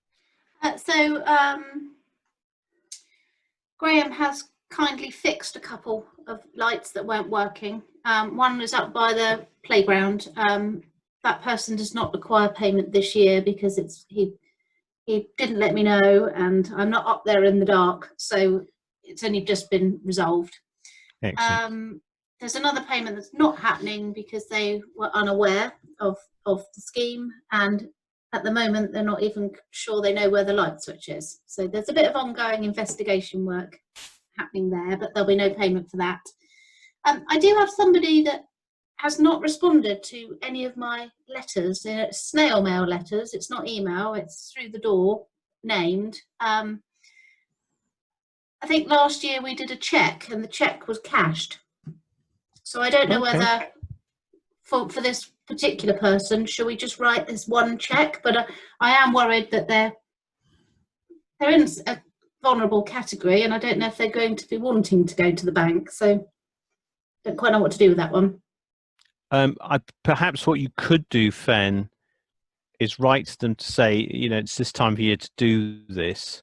Speaker 2: Graham has kindly fixed a couple of lights that weren't working. One was up by the playground. That person does not require payment this year because he didn't let me know, and I'm not up there in the dark, so it's only just been resolved. There's another payment that's not happening because they were unaware of the scheme, and at the moment they're not even sure they know where the light switch is. So there's a bit of ongoing investigation work happening there, but there'll be no payment for that. I do have somebody that has not responded to any of my letters. Snail mail letters, it's not email, it's through the door, named. I think last year we did a check and the check was cashed. So I don't know whether for this particular person, should we just write this one check? But I am worried that they're in a vulnerable category, and I don't know if they're going to be wanting to go to the bank. So don't quite know what to do with that one.
Speaker 1: Perhaps what you could do, Fen, is write to them to say, it's this time of year to do this.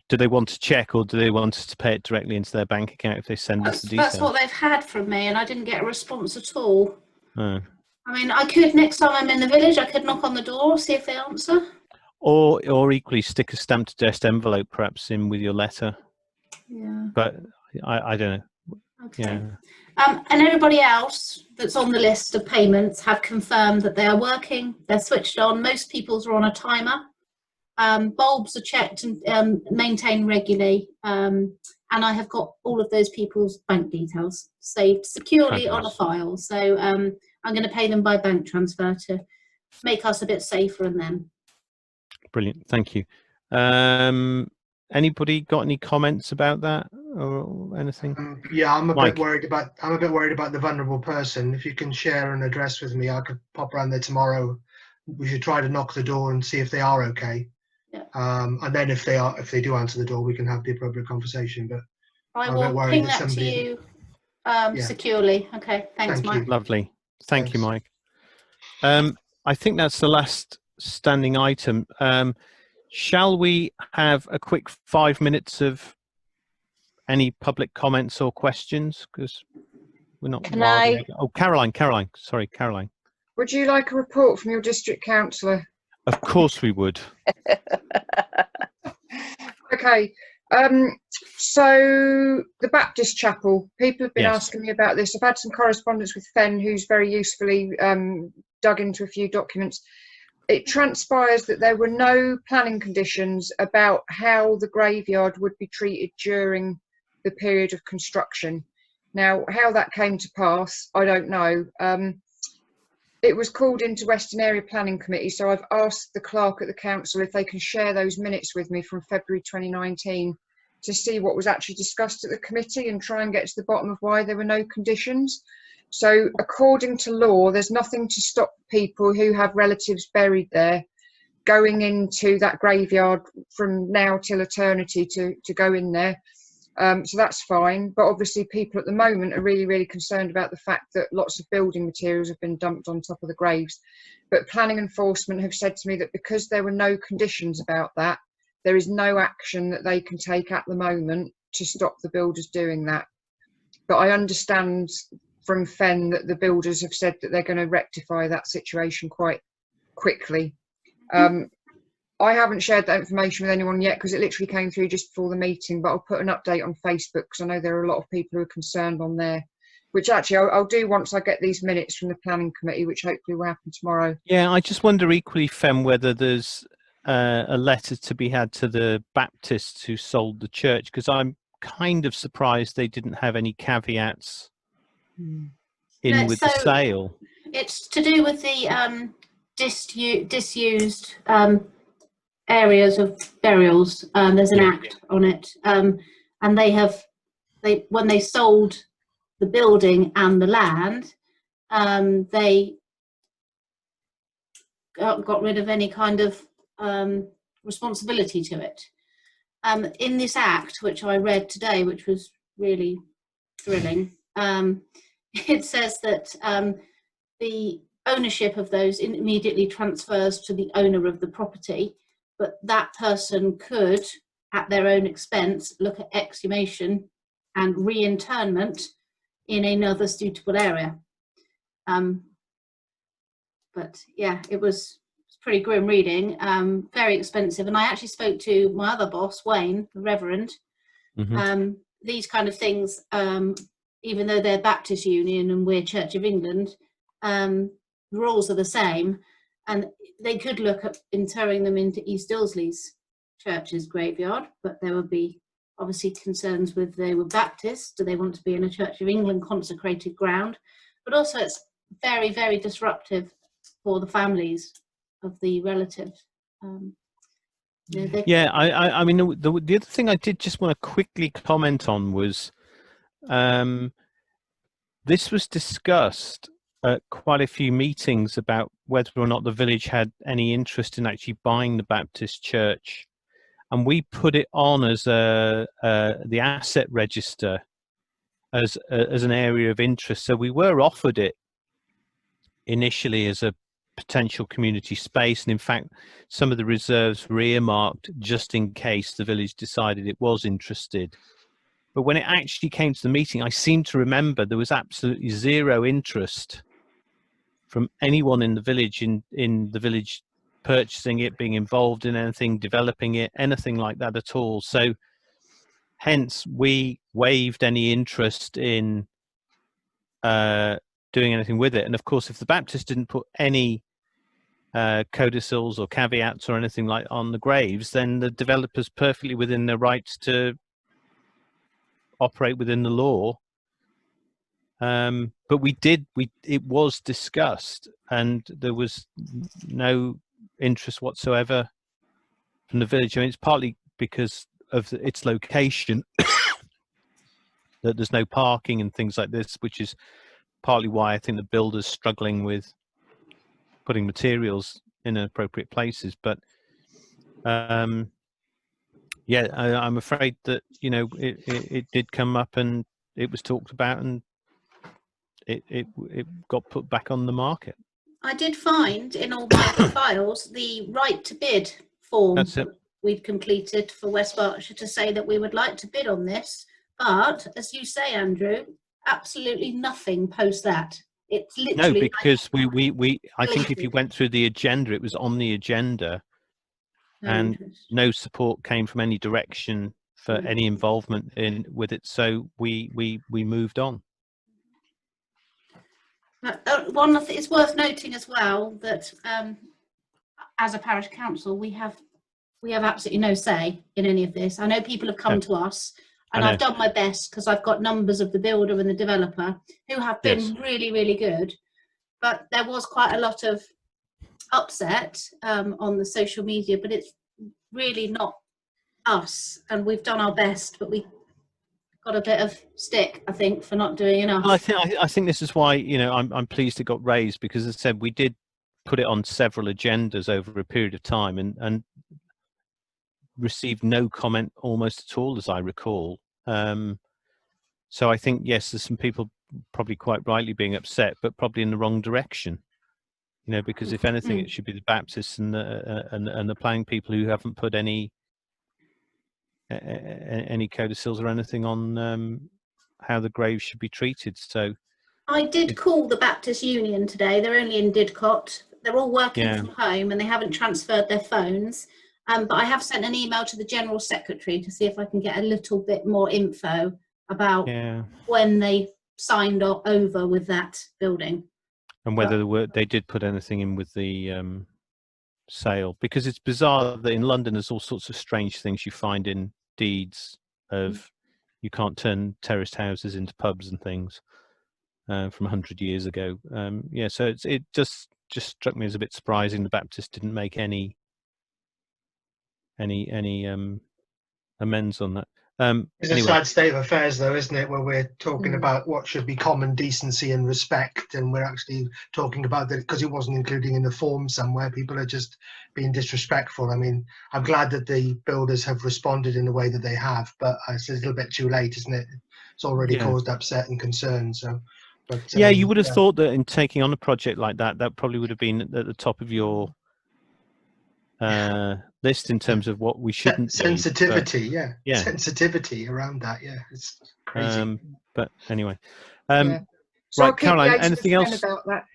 Speaker 1: Do they want to check, or do they want us to pay it directly into their bank account if they send us the details?
Speaker 2: That's what they've had from me, and I didn't get a response at all.
Speaker 1: Oh.
Speaker 2: I mean, I could, next time I'm in the village, I could knock on the door, see if they answer.
Speaker 1: Or equally stick a stamped addressed envelope perhaps in with your letter.
Speaker 2: Yeah.
Speaker 1: But I don't know.
Speaker 2: Okay.
Speaker 1: Yeah.
Speaker 2: And everybody else that's on the list of payments have confirmed that they are working, they're switched on. Most people's are on a timer. Bulbs are checked and maintained regularly. And I have got all of those people's bank details saved securely on a file. So I'm going to pay them by bank transfer to make us a bit safer and them.
Speaker 1: Brilliant. Thank you. Anybody got any comments about that or anything?
Speaker 6: Yeah, I'm a bit worried about the vulnerable person. If you can share an address with me, I could pop around there tomorrow. We should try to knock the door and see if they are okay.
Speaker 2: Yeah.
Speaker 6: And then if they do answer the door, we can have the appropriate conversation. But
Speaker 2: I will ping that to you securely. Okay, thanks, Mike.
Speaker 1: Lovely. Thank you, Mike. I think that's the last standing item. Shall we have a quick 5 minutes of any public comments or questions? Because we're not.
Speaker 4: Can I?
Speaker 1: Oh, Caroline. Sorry, Caroline.
Speaker 8: Would you like a report from your district councillor?
Speaker 1: Of course we would.
Speaker 8: Okay. So the Baptist Chapel, people have been asking me about this. I've had some correspondence with Fen, who's very usefully dug into a few documents. It transpires that there were no planning conditions about how the graveyard would be treated during the period of construction. Now, how that came to pass, I don't know. It was called into Western Area Planning Committee, so I've asked the clerk at the council if they can share those minutes with me from February 2019 to see what was actually discussed at the committee and try and get to the bottom of why there were no conditions. So according to law, there's nothing to stop people who have relatives buried there going into that graveyard from now till eternity to go in there. So that's fine. But obviously people at the moment are really, really concerned about the fact that lots of building materials have been dumped on top of the graves. But planning enforcement have said to me that because there were no conditions about that, there is no action that they can take at the moment to stop the builders doing that. But I understand from Fen that the builders have said that they're going to rectify that situation quite quickly. I haven't shared that information with anyone yet because it literally came through just before the meeting, but I'll put an update on Facebook because I know there are a lot of people who are concerned on there, which actually I'll do once I get these minutes from the planning committee, which hopefully will happen tomorrow.
Speaker 1: Yeah, I just wonder equally, Fem, whether there's a letter to be had to the Baptists who sold the church, because I'm kind of surprised they didn't have any caveats in with the sale.
Speaker 2: It's to do with the disused areas of burials. There's an act on it, and when they sold the building and the land, they got rid of any kind of responsibility to it. In this act, which I read today, which was really thrilling, it says that the ownership of those immediately transfers to the owner of the property, but that person could, at their own expense, look at exhumation and re-internment in another suitable area. But yeah, it was pretty grim reading, very expensive. And I actually spoke to my other boss, Wayne, the Reverend. These kind of things, even though they're Baptist Union and we're Church of England, the rules are the same. And they could look at interring them into East Ilsley's church's graveyard, but there would be obviously concerns with they were Baptist, do they want to be in a Church of England consecrated ground? But also it's very, very disruptive for the families of the relatives.
Speaker 1: Yeah, I mean, the other thing I did just want to quickly comment on was this was discussed at quite a few meetings about whether or not the village had any interest in actually buying the Baptist church, and we put it on as the asset register as an area of interest. So we were offered it initially as a potential community space, and in fact some of the reserves were earmarked just in case the village decided it was interested. But when it actually came to the meeting, I seem to remember there was absolutely zero interest from anyone in the village in the village purchasing it, being involved in anything, developing it, anything like that at all. So hence we waived any interest in doing anything with it. And of course, if the Baptists didn't put any codicils or caveats or anything like on the graves, then the developer's perfectly within their rights to operate within the law. But it was discussed, and there was no interest whatsoever from the village. I mean, it's partly because of its location that there's no parking and things like this, which is partly why I think the builder's struggling with putting materials in appropriate places. But yeah, I'm afraid that, you know, it did come up and it was talked about, and it got put back on the market.
Speaker 2: I did find in all my files the right to bid form that we'd completed for West Berkshire to say that we would like to bid on this. But as you say, Andrew, absolutely nothing post that. It's literally
Speaker 1: no, because I think if you went through the agenda, it was on the agenda, and no support came from any direction for any involvement with it. So we moved on.
Speaker 2: It's worth noting as well that as a parish council, we have absolutely no say in any of this. I know people have come to us, and I've done my best because I've got numbers of the builder and the developer who have been really, really good. But there was quite a lot of upset on the social media, but it's really not us, and we've done our best, but we got a bit of stick, I think, for not doing enough.
Speaker 1: Well, I think this is why, you know, I'm pleased it got raised, because as I said, we did put it on several agendas over a period of time, and received no comment almost at all, as I recall. So I think, yes, there's some people probably quite rightly being upset, but probably in the wrong direction. You know, because if anything, it should be the Baptists and the planning people who haven't put any any codicils or anything on how the graves should be treated. So
Speaker 2: I did call the Baptist Union today. They're only in Didcot. They're all working from home and they haven't transferred their phones. But I have sent an email to the General Secretary to see if I can get a little bit more info about when they signed over with that building.
Speaker 1: And whether they did put anything in with the sale. Because it's bizarre that in London there's all sorts of strange things you find in deeds of you can't turn terraced houses into pubs and things. From 100 years ago. So it just struck me as a bit surprising the Baptists didn't make any amends on that.
Speaker 6: It's a sad state of affairs, though, isn't it, where we're talking about what should be common decency and respect, and we're actually talking about that because it wasn't included in the form somewhere. People are just being disrespectful. I mean, I'm glad that the builders have responded in the way that they have, but it's a little bit too late, isn't it? It's already caused upset and concern. So. But,
Speaker 1: you would have thought that in taking on a project like that, that probably would have been at the top of your list in terms of what we shouldn't
Speaker 6: sensitivity. Sensitivity around that. Yeah, it's crazy.
Speaker 1: But anyway,
Speaker 8: So
Speaker 1: right, Caroline. Anything else
Speaker 8: about that?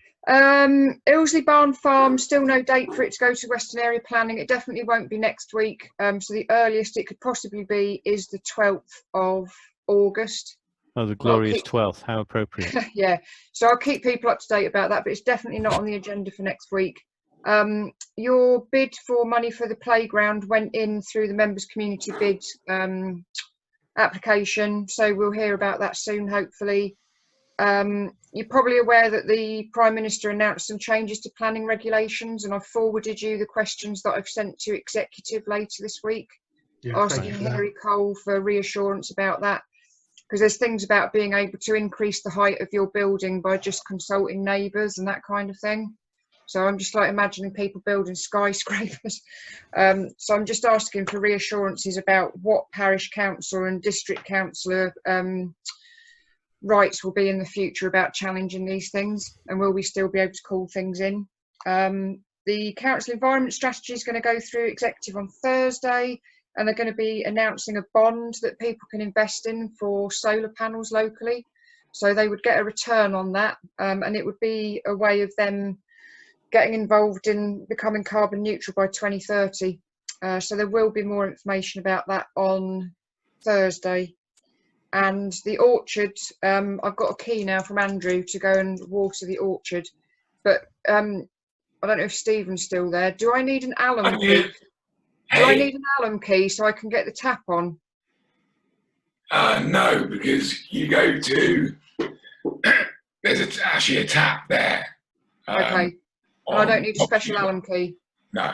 Speaker 8: Ilsley Barn Farm, still no date for it to go to Western Area Planning. It definitely won't be next week. So the earliest it could possibly be is the 12th of August.
Speaker 1: Oh, the glorious 12th. How appropriate.
Speaker 8: Yeah. So I'll keep people up to date about that, but it's definitely not on the agenda for next week. Your bid for money for the playground went in through the members' community bid application. So we'll hear about that soon, hopefully. You're probably aware that the Prime Minister announced some changes to planning regulations, and I've forwarded you the questions that I've sent to Executive later this week, asking Hilary Cole for reassurance about that. Because there's things about being able to increase the height of your building by just consulting neighbours and that kind of thing. So I'm just like imagining people building skyscrapers. So I'm just asking for reassurances about what parish council and district councillor rights will be in the future about challenging these things, and will we still be able to call things in. The council environment strategy is going to go through executive on Thursday. And they're going to be announcing a bond that people can invest in for solar panels locally. So they would get a return on that. And it would be a way of them getting involved in becoming carbon neutral by 2030. So there will be more information about that on Thursday. And the orchard, I've got a key now from Andrew to go and water the orchard. But I don't know if Stephen's still there. Do I need an Allen key? Do I need an Allen key so I can get the tap on?
Speaker 3: No, because you go to, there's actually a tap there.
Speaker 8: Okay. And I don't need a special Allen key?
Speaker 3: No.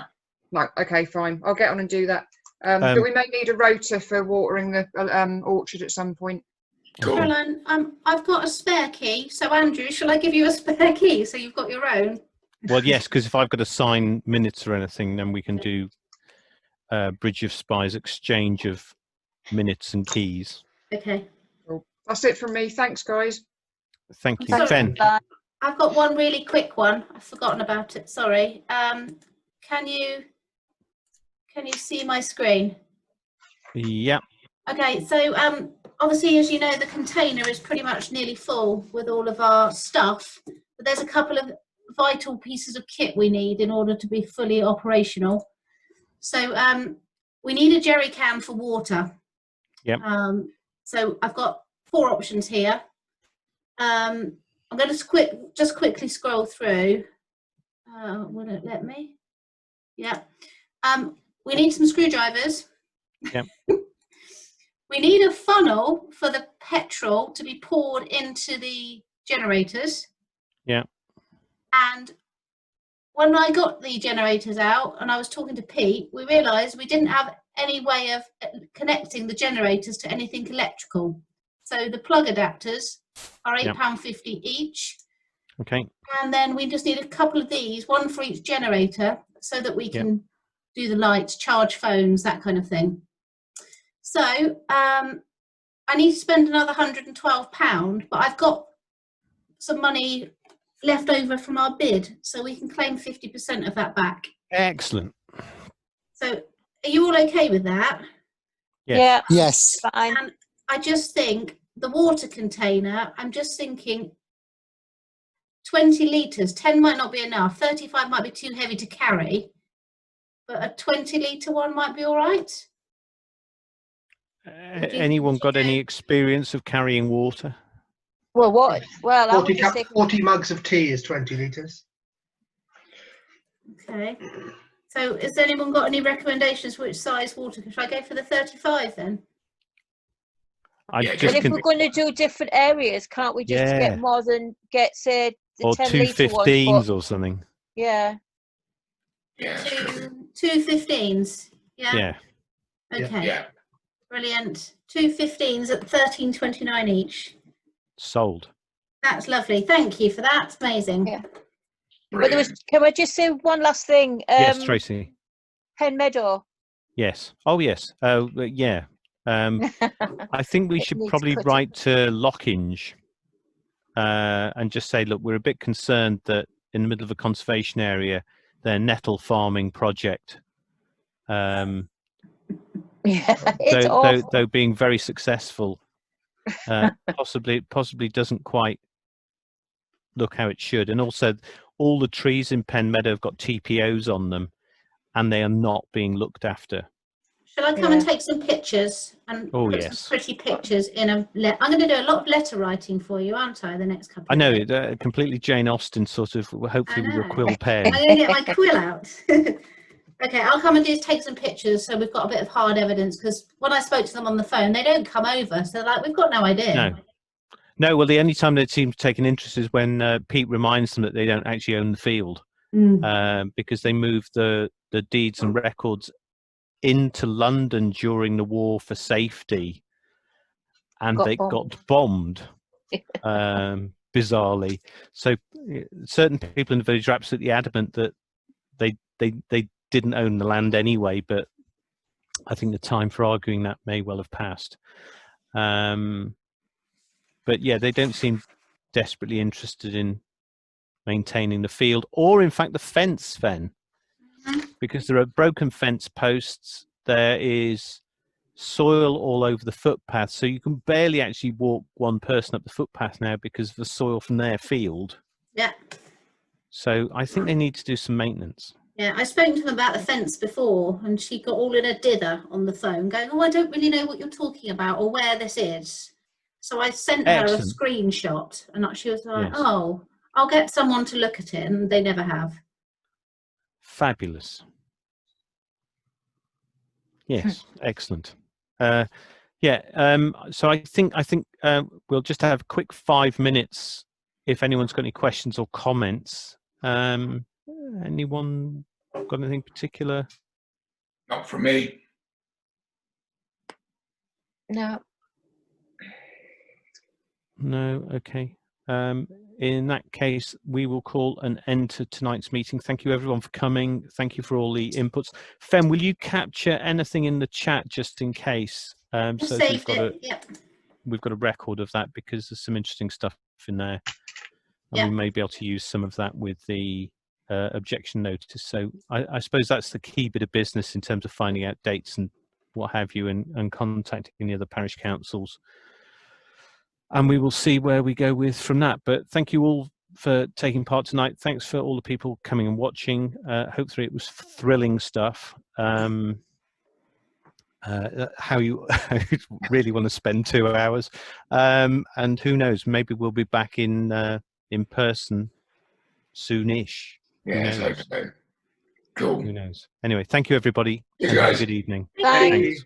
Speaker 8: No, okay, fine. I'll get on and do that. But we may need a rotor for watering the orchard at some point.
Speaker 3: Cool.
Speaker 2: Caroline, I've got a spare key. So Andrew, shall I give you a spare key so you've got your own?
Speaker 1: Well, yes, because if I've got to sign minutes or anything, then we can do Bridge of Spies exchange of minutes and keys.
Speaker 2: Okay.
Speaker 8: Cool. That's it from me. Thanks, guys.
Speaker 1: Thank you. Ben.
Speaker 2: I've got one really quick one. I've forgotten about it. Sorry. Can you see my screen?
Speaker 1: Yeah.
Speaker 2: Okay. So obviously, as you know, the container is pretty much nearly full with all of our stuff. But there's a couple of vital pieces of kit we need in order to be fully operational. So we need a jerry can for water.
Speaker 1: Yep.
Speaker 2: So I've got 4 options here. I'm going to just quickly scroll through. Will it let me? Yeah. We need some screwdrivers.
Speaker 1: Yep.
Speaker 2: We need a funnel for the petrol to be poured into the generators.
Speaker 1: Yeah.
Speaker 2: And when I got the generators out and I was talking to Pete, we realised we didn't have any way of connecting the generators to anything electrical. So the plug adapters are £8.50 each.
Speaker 1: Okay.
Speaker 2: And then we just need a couple of these, one for each generator, so that we can do the lights, charge phones, that kind of thing. So I need to spend another £112, but I've got some money left over from our bid, so we can claim 50% of that back.
Speaker 1: Excellent.
Speaker 2: So are you all okay with that?
Speaker 1: Yes.
Speaker 4: Yeah,
Speaker 5: Yes.
Speaker 4: fine.
Speaker 2: And I just think the water container, I'm just thinking 20 litres, 10 might not be enough, 35 might be too heavy to carry, but a 20-litre one might be all right.
Speaker 1: Anyone got any experience of carrying water?
Speaker 4: Well, what? Well, I
Speaker 6: 40,
Speaker 4: would just say
Speaker 6: 40 mugs of tea is 20 litres.
Speaker 2: Okay. So has anyone got any recommendations for which size water? Should I go for the 35 then?
Speaker 3: Yeah,
Speaker 4: But if we're going to do different areas, can't we just get more than say the
Speaker 1: or
Speaker 4: 10
Speaker 1: two
Speaker 4: litre ones?
Speaker 1: 15s or something.
Speaker 4: Yeah.
Speaker 3: Yeah.
Speaker 2: Two 15s. Yeah.
Speaker 1: Yeah.
Speaker 2: Okay.
Speaker 3: Yeah.
Speaker 2: Brilliant. Two 15s at £13.29 each.
Speaker 1: Sold.
Speaker 2: That's lovely. Thank you for that. It's amazing.
Speaker 4: Yeah. But there was. Can I just say one last thing?
Speaker 1: Yes, Tracy.
Speaker 4: Pen Meadow.
Speaker 1: Yes. Oh, yes. Yeah. I think we should probably
Speaker 4: cutting.
Speaker 1: write to Lockinge and just say, look, we're a bit concerned that in the middle of a conservation area, their nettle farming project,
Speaker 4: Yeah, it's awful.
Speaker 1: though being very successful, possibly doesn't quite look how it should. And also, all the trees in Pen Meadow have got TPOs on them, and they are not being looked after.
Speaker 2: Shall I come and take some pictures and put some pretty pictures in a I'm going to do a lot of letter writing for you, aren't I, the next couple
Speaker 1: I
Speaker 2: of
Speaker 1: know
Speaker 2: days?
Speaker 1: it completely Jane Austen sort of, hopefully with a quill pen.
Speaker 2: I'm going to get my quill out. Okay, I'll come and take some pictures so we've got a bit of hard evidence, because when I spoke to them on the phone, they don't come over. So they're like, we've got no idea.
Speaker 1: No, well, the only time they seem to take an interest is when Pete reminds them that they don't actually own the field, because they moved the deeds and records into London during the war for safety, and they got bombed, bizarrely. So certain people in the village are absolutely adamant that they didn't own the land anyway, but I think the time for arguing that may well have passed. But yeah, they don't seem desperately interested in maintaining the field, or in fact the fence, because there are broken fence posts. There is soil all over the footpath, so you can barely actually walk one person up the footpath now because of the soil from their field.
Speaker 2: Yeah.
Speaker 1: So I think they need to do some maintenance.
Speaker 2: Yeah, I spoke to them about the fence before, and she got all in a dither on the phone going, oh, I don't really know what you're talking about or where this is. So I sent her a screenshot, and she was like, oh, I'll get someone to look at it, and they never have.
Speaker 1: Fabulous. Yes, excellent. So I think we'll just have a quick 5 minutes if anyone's got any questions or comments. Anyone got anything particular?
Speaker 3: Not from me.
Speaker 4: No.
Speaker 1: No. Okay. In that case, we will call an end to tonight's meeting. Thank you everyone for coming. Thank you for all the inputs. Fem, will you capture anything in the chat just in case? So we've got a record of that, because there's some interesting stuff in there, and we may be able to use some of that with the objection notice. So I suppose that's the key bit of business in terms of finding out dates and what have you, and contacting the other parish councils. And we will see where we go with from that. But thank you all for taking part tonight. Thanks for all the people coming and watching. Hopefully it was thrilling stuff. How you really want to spend 2 hours. And who knows, maybe we'll be back in person soonish.
Speaker 3: Yeah, so cool.
Speaker 1: Who knows? Anyway, thank you everybody.
Speaker 3: You guys.
Speaker 1: Good evening.
Speaker 4: Bye.
Speaker 1: Thanks.